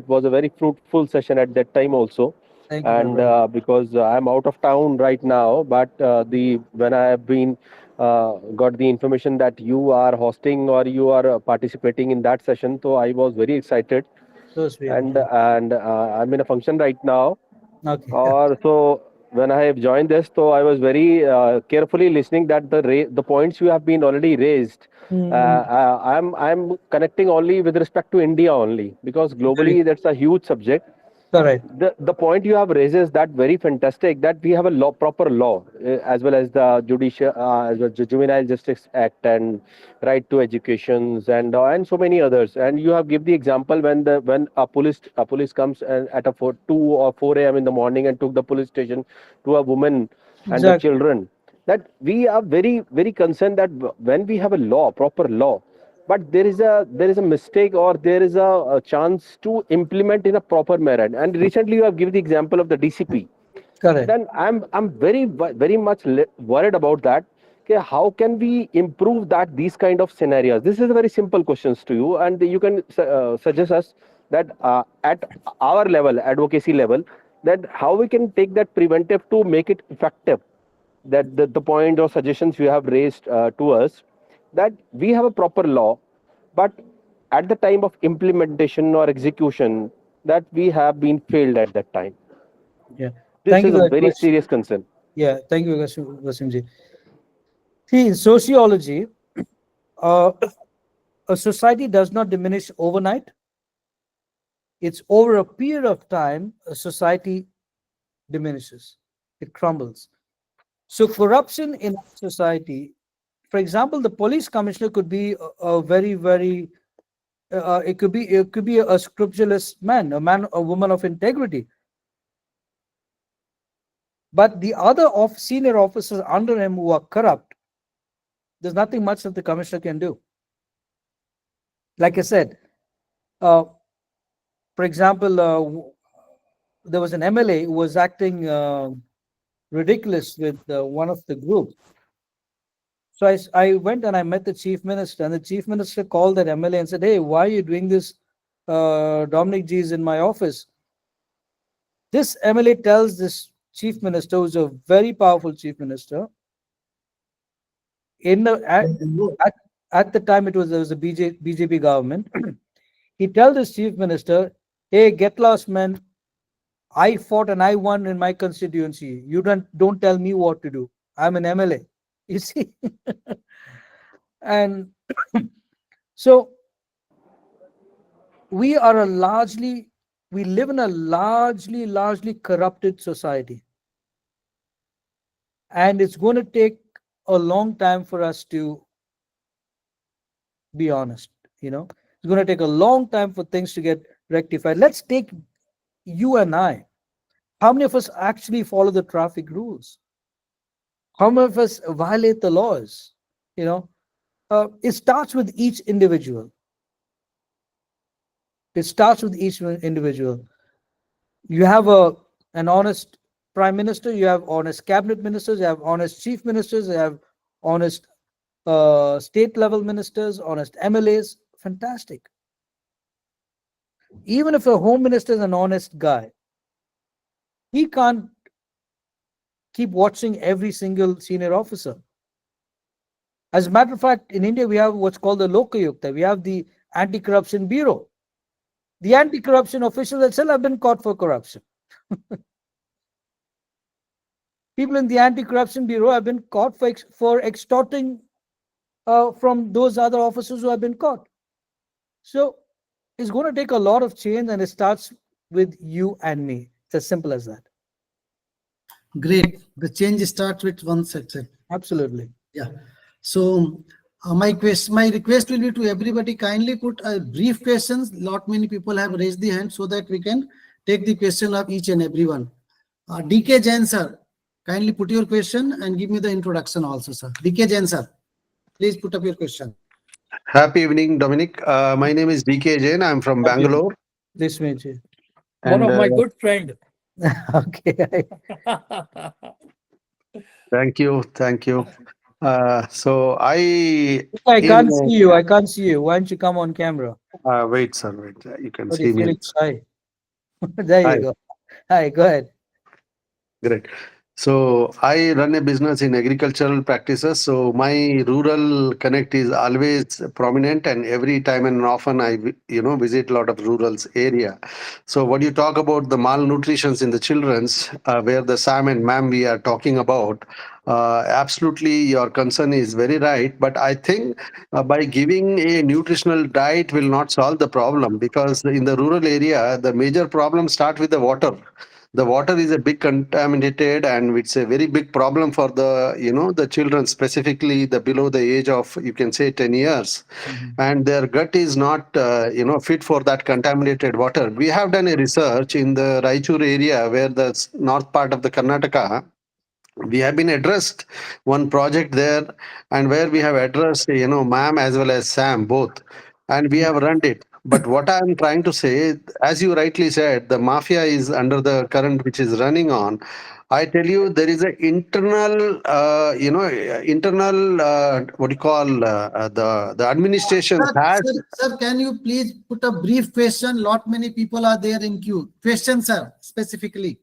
was a very fruitful session at that time also. Thank you, my And brother. because I'm out of town right now, but when I have been got the information that you are hosting or you are participating in that session, so I was very excited. So sweet of And you. I'm in a function right now. Okay. Or so when I have joined this, so I was very carefully listening that the points you have been already raised. Mm, I'm connecting only with respect to India only, because globally correct. that's a huge subject. Correct. The point you have raised is that very fantastic, that we have a law, proper law, as well as the judicial, as well as the Juvenile Justice Act, and right to educations, and so many others. And you have give the example when a police comes and at 2 or 4 a.m. in the morning and took the police station to a woman and the Exactly. children. That we are very concerned that when we have a law, proper law, but there is a mistake, or there is a chance to implement in a proper manner. And recently you have given the example of the DCP. Correct. Then I'm very much worried about that. Okay, how can we improve that, these kind of scenarios? This is a very simple questions to you, and you can suggest us that at our level, advocacy level, that how we can take that preventive to make it effective. That the point or suggestions you have raised to us, that we have a proper law, but at the time of implementation or execution, that we have been failed at that time. Yeah. This Thank you is for a that very question. serious concern. Yeah. Thank you, Wasimji. See, in sociology, uh, a society does not diminish overnight. It's over a period of time, a society diminishes, it crumbles. So, corruption in society, for example, the police commissioner could be a very, very, it could be a scrupulous man, a woman of integrity. But the other senior officers under him who are corrupt, there's nothing much that the commissioner can do. Like I said, uh, for example, there was an MLA who was acting ridiculous with one of the groups. So I went and I met the chief minister, and the chief minister called that MLA and said, "Hey, why are you doing this? Dominic G is in my office." This MLA tells this chief minister, who's a very powerful chief minister, in the at, at the time there was a BJP government. He tells his chief minister, "Hey, get lost, man. I fought and I won in my constituency. You don't tell me what to do. I'm an MLA." You see, and so we are a largely we live in a largely corrupted society, and it's going to take a long time for us to be honest. It's going to take a long time for things to get rectified. Let's take you and I. How many of us actually follow the traffic rules? How many of us violate the laws? It starts with each individual. It starts with each individual. You have an honest prime minister, you have honest cabinet ministers, you have honest chief ministers, you have honest state level ministers, honest MLAs. Fantastic. Even if a home minister is an honest guy, he can't keep watching every single senior officer. As a matter of fact, in India, we have what's called the Lokayukta. We have the Anti-Corruption Bureau. The anti-corruption officials themselves have been caught for corruption. People in the Anti-Corruption Bureau have been caught for extorting from those other officers who have been caught. So it's going to take a lot of change, and it starts with you and me. It's as simple as that. Great. The change starts with one section. Absolutely. Yeah. So my request will be to everybody, kindly put a brief questions. Lot many people have raised the hand so that we can take the question of each and everyone. DK Jain sir, kindly put your question and give me the introduction also, sir. DK Jain sir, please put up your question. Happy evening, Dominic. My name is DK Jain. I'm from Bangalore. This means you. One And of my good friend. Okay. thank you. Thank you. So I in, can't see you. I can't see you. Why don't you come on camera? wait, sir, wait. You can But see you're me. feeling shy. There Hi, you go. Hi, go ahead. great. So I run a business in agricultural practices. So my rural connect is always prominent, and every time and often visit a lot of rural area. So what you talk about the malnutrition in the children's, where the Sam and Ma'am we are talking about, Absolutely, your concern is very right. But I think by giving a nutritional diet will not solve the problem, because in the rural area, the major problem start with the water. The water is a big contaminated, and it's a very big problem for the the children, specifically the below the age of, you can say, 10 years, Mhm. and their gut is not fit for that contaminated water. We have done a research in the Raichur area, where the north part of the Karnataka. We have been addressed one project there, and where we have addressed ma'am as well as Sam both, and we have run it. But what I'm trying to say, as you rightly said, the mafia is under the current which is running on. I tell you, there is an internal internal what do you call the administration has. Sir, can you please put a brief question? Lot many people are there in queue. Question, sir, specifically.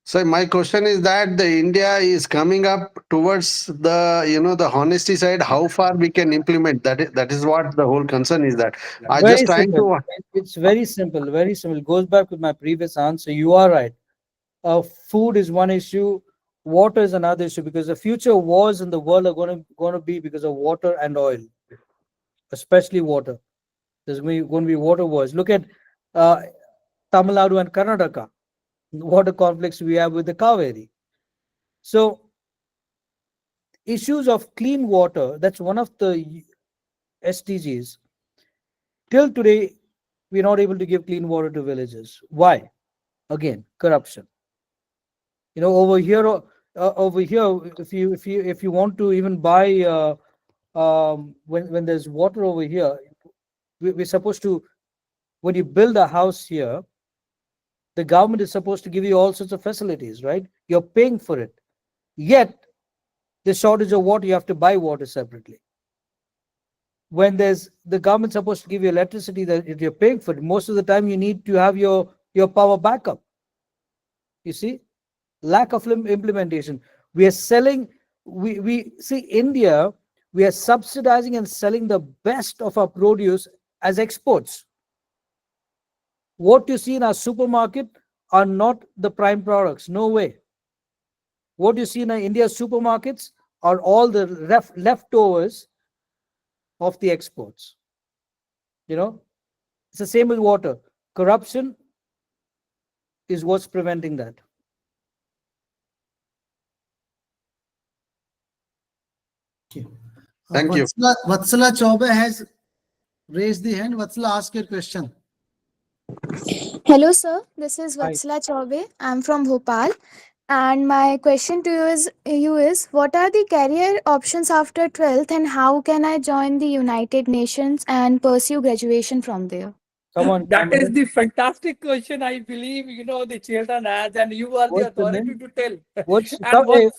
So my question is that the India is coming up towards the the honesty side. How far we can implement that? That is what the whole concern is. That I just Very trying simple. to. It's very simple. Very simple. Goes back with my previous answer. You are right. Food is one issue. Water is another issue, because the future wars in the world are going to be because of water and oil, especially water. There's going to be water wars. Look at uh, Tamil Nadu and Karnataka, water conflicts we have with the Kaveri. So issues of clean water, that's one of the SDGs. Till today, we're not able to give clean water to villages. Why? Again, corruption. Over here, if you want to even buy, when there's water over here, we're supposed to, when you build a house here, the government is supposed to give you all sorts of facilities, right? You're paying for it. Yet, the shortage of water, you have to buy water separately. When there's the government supposed to give you electricity that you're paying for it, most of the time you need to have your power backup. You see, lack of implementation. We are selling. We see India. We are subsidizing and selling the best of our produce as exports. What you see in our supermarket are not the prime products. No way. What you see in India's supermarkets are all the leftovers of the exports. It's the same with water. Corruption is what's preventing that. Thank you. Vatsala Choubey has raised the hand. Vatsala, ask your question. Hello, sir. This is Hi. Vatsala Choubey. I'm from Bhopal. And my question to you is what are the career options after 12th and how can I join the United Nations and pursue graduation from there? Come on, That is Kamran. the fantastic question. I believe the children has, and you are the What's the authority name? to tell. What's And one,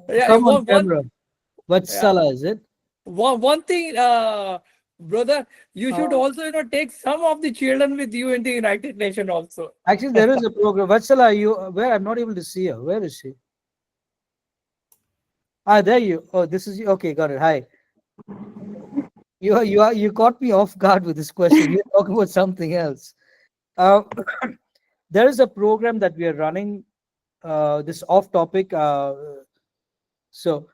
yeah, come on, one, camera. yeah, Vatsala, is it? one thing, brother, you should also take some of the children with you in the United Nations also. Actually, there is a program. Vatsala, you where? I'm not able to see her. Where is she? There you. Oh, this is you. Okay, got it. Hi. You caught me off guard with this question. You're talking about something else. Uh, there is a program that we are running. This off topic. So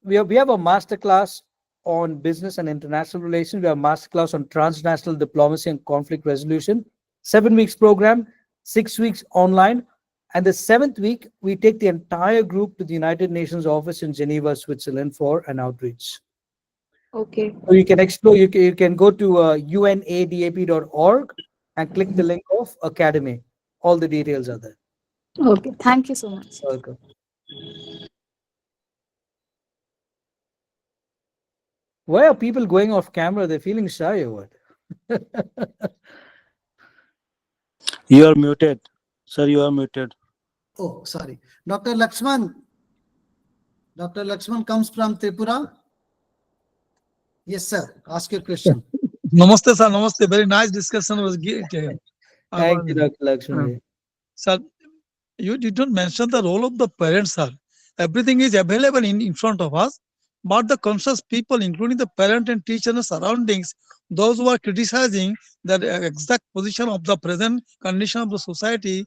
we have a master class on business and international relations. We have a master class on transnational diplomacy and conflict resolution. 7 weeks program, 6 weeks online. And the 7th week, we take the entire group to the United Nations office in Geneva, Switzerland for an outreach. Okay. So you can explore, you can go to UNADAP.org and click the link of Academy. All the details are there. Okay. Thank you so much. Welcome. Why are people going off camera? They're feeling shy or what? You are muted. Sir, you are muted. Oh, sorry. Dr. Lakshman. Dr. Lakshman comes from Tripura. Yes, sir. Ask your question. Namaste, sir. Namaste. Very nice discussion was Thank you, Dr. Lakshman. Sir, you didn't mention the role of the parents, sir. Everything is available in front of us, but the conscious people, including the parent and teacher and surroundings, those who are criticizing the exact position of the present condition of the society,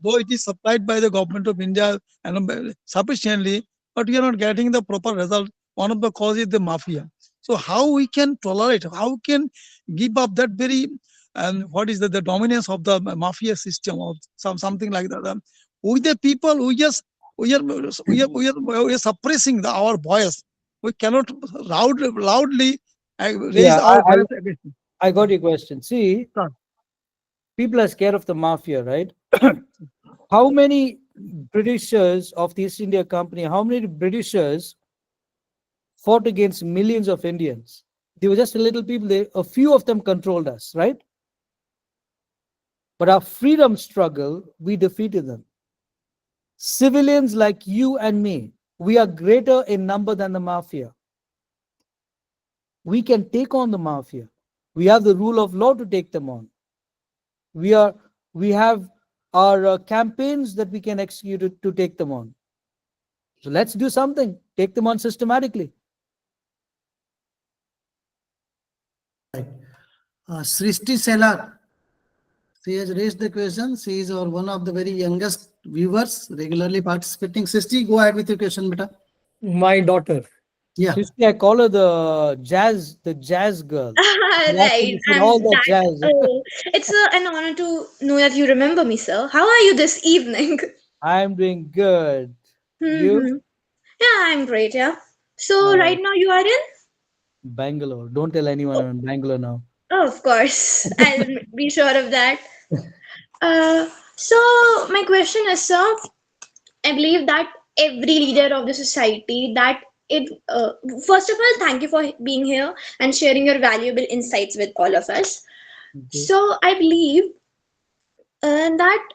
though it is supplied by the government of India and sufficiently, but we are not getting the proper result. One of the cause is the mafia. So how we can tolerate, how we can give up that very, and what is the dominance of the mafia system or something like that. With the people, we are suppressing our voice. We cannot loudly raise Yeah, our voice against it. I got your question. See, Sir. people are scared of the mafia, right? How many Britishers of the East India Company, how many Britishers fought against millions of Indians? They were just a little people. A few of them controlled us, right? But our freedom struggle, we defeated them. Civilians like you and me, we are greater in number than the mafia. We can take on the mafia. We have the rule of law to take them on. We have our campaigns that we can execute to take them on. So let's do something. Take them on systematically. Srishti Selar, she has raised the question. She is our one of the very youngest viewers, regularly participating. Srishti, go ahead with your question, beta. My daughter. Yeah. Srishti, I call her the jazz girl. She has to Right. listen all that jazz. It's an honor to know that you remember me, sir. How are you this evening? I'm doing good. You? Hmm. Yeah, I'm great. Yeah. So right now you are in? Bangalore. Don't tell anyone I'm in Bangalore now. Oh, of course. I'll be sure of that. So my question is, sir, I believe that every leader of the society that it first of all, thank you for being here and sharing your valuable insights with all of us. Okay. So I believe that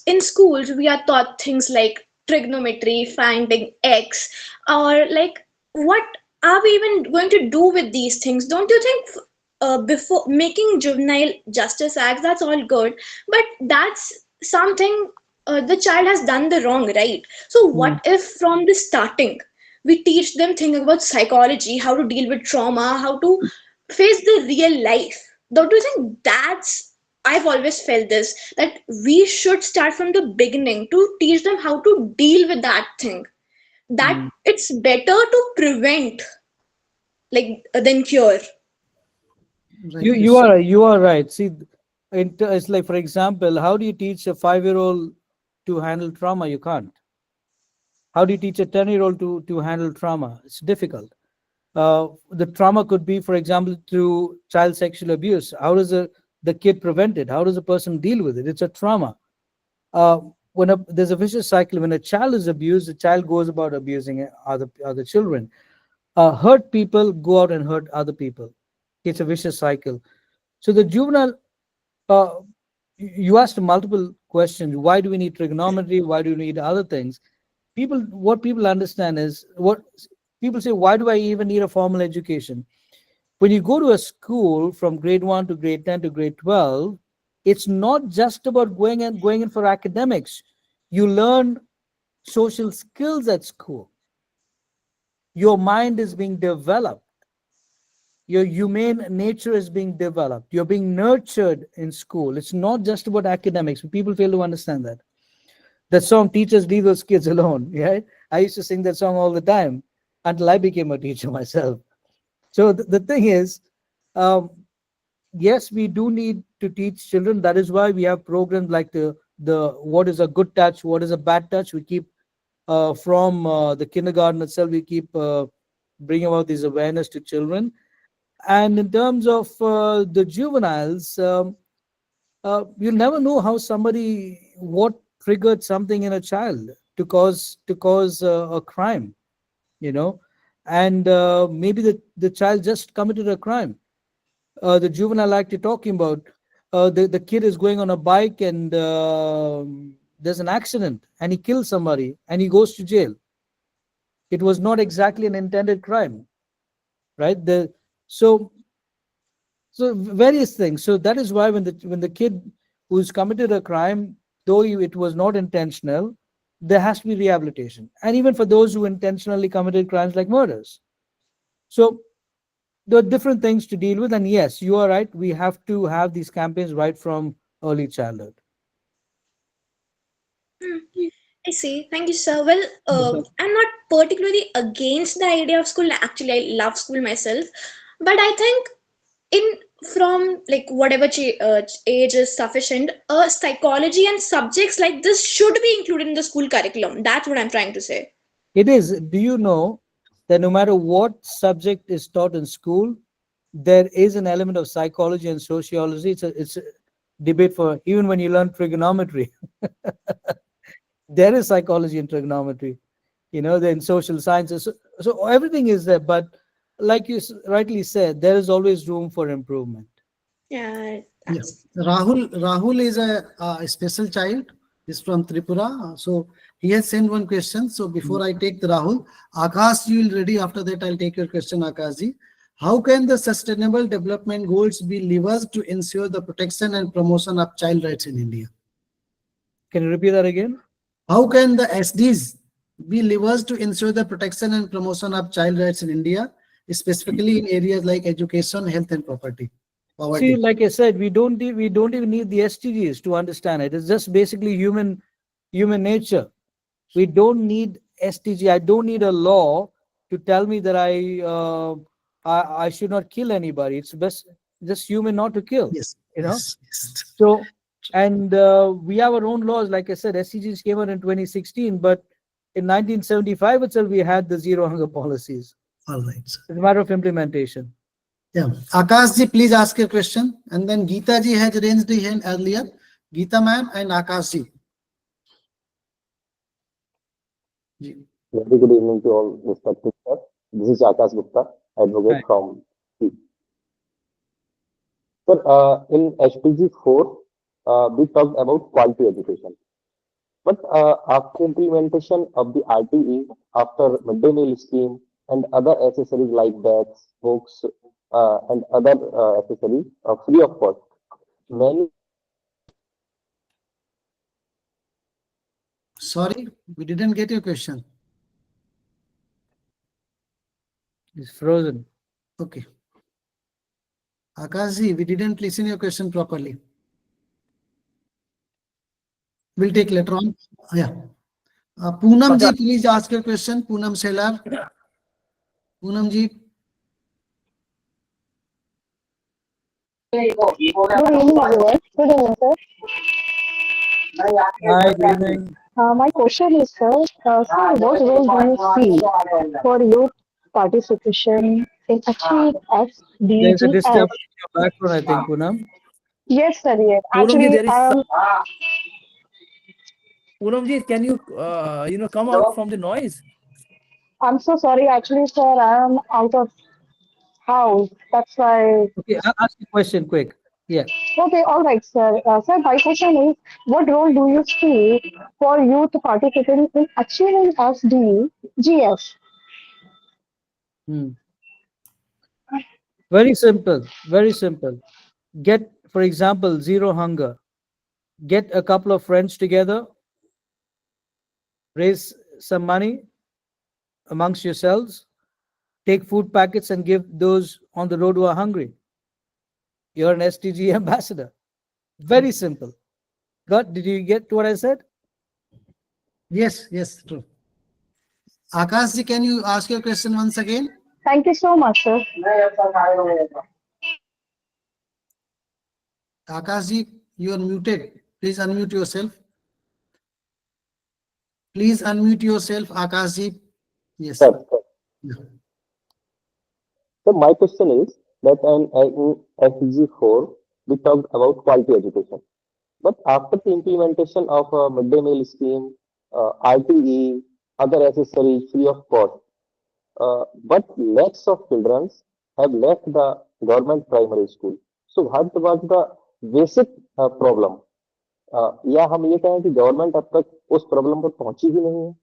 in schools we are taught things like trigonometry, finding x, or like what are we even going to do with these things? Don't you think before making juvenile justice acts, that's all good, but that's something the child has done the wrong, right? So what if from the starting we teach them things about psychology, how to deal with trauma, how to face the real life? Don't you think that's, I've always felt this, that we should start from the beginning to teach them how to deal with that thing. That Mm. it's better to prevent like than cure. You Rightly you so. are you are right. See, it's like, for example, how do you teach a 5-year-old to handle trauma? You can't. How do you teach a 10-year-old to handle trauma? It's difficult. The trauma could be, for example, through child sexual abuse. How does the kid prevent it? How does a person deal with it? It's a trauma. There's a vicious cycle. When a child is abused, the child goes about abusing other children. Hurt people go out and hurt other people. It's a vicious cycle. So the juvenile, uh, you asked multiple questions. Why do we need trigonometry? Why do we need other things? What people understand is, what people say, why do I even need a formal education? When you go to a school from grade 1 to grade 10 to grade 12, it's not just about going in for academics. You learn social skills at school. Your mind is being developed. Your humane nature is being developed. You're being nurtured in school. It's not just about academics. People fail to understand that. That song, Teachers Leave Those Kids Alone. Yeah, I used to sing that song all the time until I became a teacher myself. So the thing is, um, yes, we do need to teach children. That is why we have programs like the what is a good touch, what is a bad touch. We keep from the kindergarten itself. We keep bringing about this awareness to children. And in terms of the juveniles, you never know how what triggered something in a child to cause a crime, you know, and maybe the child just committed a crime. The juvenile act you're talking about, the kid is going on a bike and there's an accident and he kills somebody and he goes to jail. It was not exactly an intended crime, right? So so various things. So that is why when the kid who's committed a crime, though it was not intentional, there has to be rehabilitation. And even for those who intentionally committed crimes like murders. So there are different things to deal with. And yes, you are right. We have to have these campaigns right from early childhood. I see. Thank you, sir. Well, I'm not particularly against the idea of school. Actually, I love school myself. But I think in from like whatever age is sufficient, psychology and subjects like this should be included in the school curriculum. That's what I'm trying to say. It is. Do you know that no matter what subject is taught in school, there is an element of psychology and sociology. It's a debate for even when you learn trigonometry. There is psychology in trigonometry, then social sciences. So everything is there, but like you rightly said, there is always room for improvement. Yeah, Yeah. that's Rahul is a special child. He's from Tripura. So he has sent one question. So before I take the Rahul, Akash, you will ready. After that, I'll take your question, Akashji. How can the Sustainable Development Goals be levers to ensure the protection and promotion of child rights in India? Can you repeat that again? How can the SDs be levers to ensure the protection and promotion of child rights in India, specifically in areas like education, health, and See, poverty? like I said, we don't even need the SDGs to understand it. It's just basically human nature. We don't need SDG. I don't need a law to tell me that I should not kill anybody. It's best just human not to kill. Yes. Yes. So, and we have our own laws. Like I said, SDGs came out in 2016, but in 1975 itself, we had the zero hunger policies. All right. It's a matter of implementation. Yeah. Akash please ask your question. And then Geeta ji has raised the hand earlier. Geeta ma'am and Akash ji. Very good evening to all respected sir. This is Akash Gupta, advocate Hi. from C. Sir, in SPG 4, we talked about quality education. But after implementation of the RTE, after midday meal scheme and other accessories like bags, books, and other accessories free of cost, many Sorry, we didn't get your question. It's frozen. Okay. Akash we didn't listen your question properly. We'll take later on. Yeah. Poonam ji, please ask your question. Poonam Selar. Poonam ji. Good evening, everyone. Good evening, sir. Hi, good evening. My question is, sir, what role do you see for youth participation in achieving There's a SDGs? disturbance in your background, I think, Poonam. Yes, sir. Yes. Poonam ji, Actually, there is Poonam ji, can you come out from the noise? I'm so sorry. Actually, sir, I am out of house. That's why. Okay, I'll ask you a question quick. Yeah. Okay, all right, sir. Sir, my question is, what role do you see for youth participating in achieving SDGs? Very simple. Very simple. Get, for example, zero hunger. Get a couple of friends together, raise some money amongst yourselves, take food packets and give those on the road who are hungry. You're an SDG ambassador. Very simple. Did you get what I said? Yes, true. Akash ji, can you ask your question once again? Thank you so much, sir. Akash ji, you are muted. Please unmute yourself. Please unmute yourself, Akash ji. Yes. Sir, so my question is that in SDG 4, we talked about quality education. But after the implementation of a midday meal scheme, RTE, other accessories free of cost, but lakhs of children have left the government primary school. So what was the basic problem? या हम ये कहें कि government अब तक उस problem पर पहुंची ही नहीं है.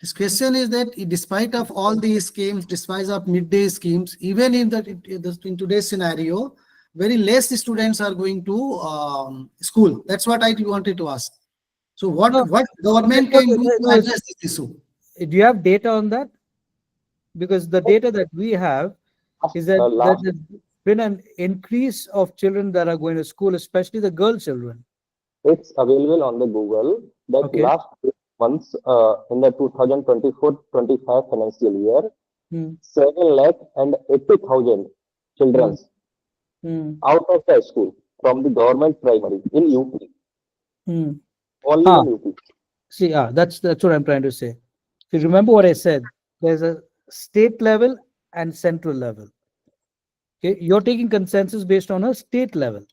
His question is that despite of all these schemes, despite of midday schemes, even in today's scenario, very less students are going to school. That's what I wanted to ask. So what government can do to address this issue? Do you have data on that? Because the data that we have is that there's been an increase of children that are going to school, especially the girl children. It's available on the Google that Okay. last 8 months in the 2024-25 financial year, Hmm. 7,80,000 children Hmm. out of the school from the government primary in UP, Hmm. only Ah, in UP. see, that's what I'm trying to say. So remember what I said. There's a state level and central level. Okay, you're taking consensus based on a state level,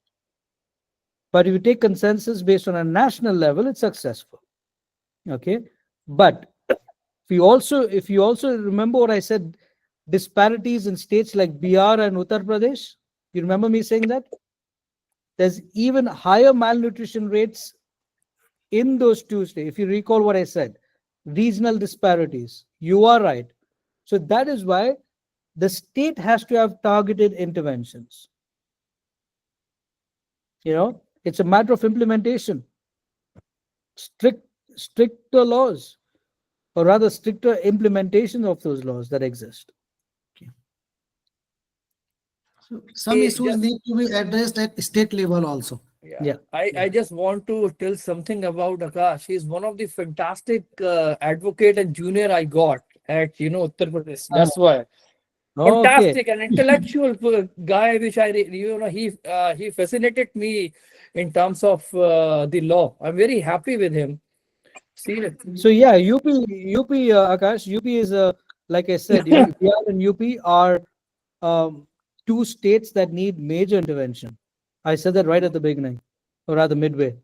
but if you take consensus based on a national level, it's successful. Okay, but if you also remember what I said, disparities in states like Bihar and Uttar Pradesh. You remember me saying that there's even higher malnutrition rates in those two states. If you recall what I said, regional disparities. You are right. So that is why the state has to have targeted interventions. It's a matter of implementation. Strict, stricter laws, or rather stricter implementation of those laws that exist. So some issues Just, need to be addressed at state level also. Yeah. I just want to tell something about Akash. He's one of the fantastic advocate and junior I got at Uttar Pradesh. That's why. Okay. Fantastic and intellectual guy, which he fascinated me in terms of the law. I'm very happy with him. So yeah, UP, Akash, UP is like I said, Bihar and UP are two states that need major intervention. I said that right at the beginning, or rather midway.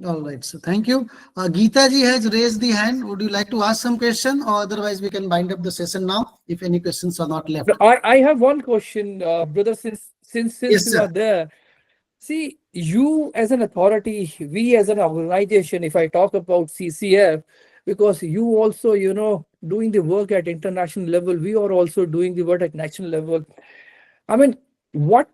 All right, so thank you. Geeta ji has raised the hand. Would you like to ask some question, or otherwise we can bind up the session now if any questions are not left? I have one question, brother. Since Yes, you are sir. there, see, you as an authority, we as an organization, if I talk about CCF, because you also, doing the work at international level, we are also doing the work at national level. I mean, what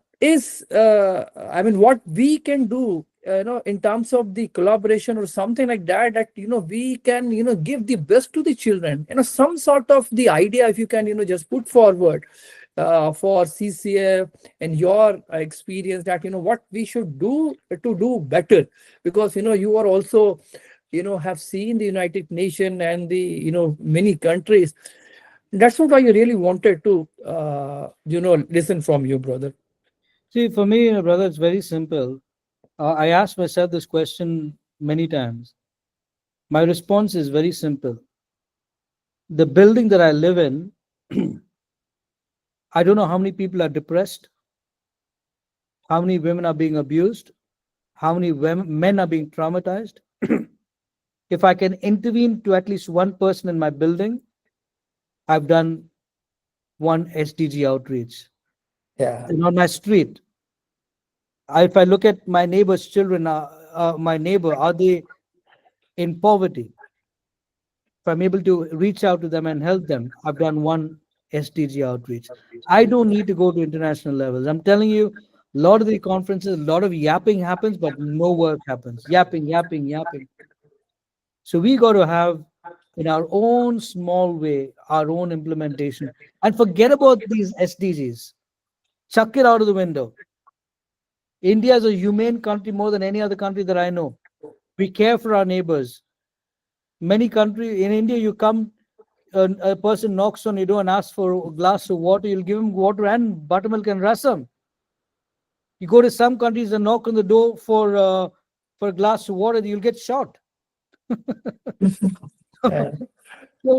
we can do, in terms of the collaboration or something like that, that, we can, give the best to the children, some sort of the idea, if you can, just put forward for CCF and your experience that, what we should do to do better, because, you are also, have seen the United Nations and the, many countries. That's what I really wanted to, listen from you, brother. See, for me, brother, it's very simple. I asked myself this question many times. My response is very simple. The building that I live in, I don't know how many people are depressed, how many women are being abused, how many men are being traumatized. If I can intervene to at least one person in my building, I've done one SDG outreach. Yeah. And on my street, if I look at my neighbor's children, my neighbor, are they in poverty? If I'm able to reach out to them and help them, I've done one SDG outreach. I don't need to go to international levels. I'm telling you, a lot of the conferences, a lot of yapping happens, but no work happens. Yapping, yapping, yapping. So we got to have, in our own small way, our own implementation, and forget about these SDGs. Chuck it out of the window. India is a humane country more than any other country that I know. We care for our neighbors. Many countries in India, you come, a person knocks on your door and asks for a glass of water, you'll give him water and buttermilk and rasam. You go to some countries and knock on the door for a glass of water, you'll get shot. Yeah. So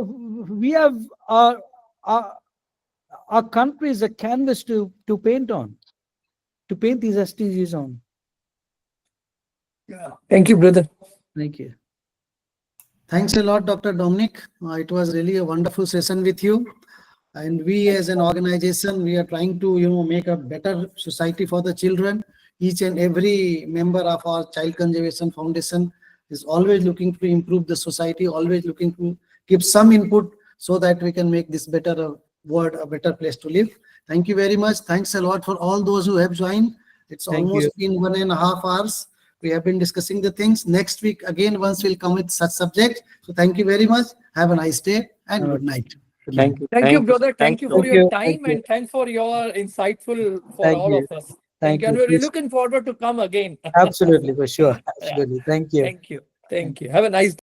we have our country is a canvas to paint on, to paint these SDGs on. Yeah. Thank you, brother. Thank you. Thanks a lot, Dr. Dominic. It was really a wonderful session with you. And we as an organization, we are trying to, make a better society for the children. Each and every member of our Child Conservation Foundation is always looking to improve the society, always looking to give some input so that we can make this better world, a better place to live. Thank you very much. Thanks a lot for all those who have joined. It's Thank almost you. been 1.5 hours. We have been discussing the things. Next week, again, once we'll come with such subject. So thank you very much. Have a nice day and good night. Thank you. Thank you, brother. Thank you for Thank your you. Thank time you. and thanks for your insightful for Thank all you. of us. Thank Thank you. And you. we're Please. looking forward to come again. Absolutely, for sure. Yeah. Absolutely. Thank you. Thank you. Thank you. Have a nice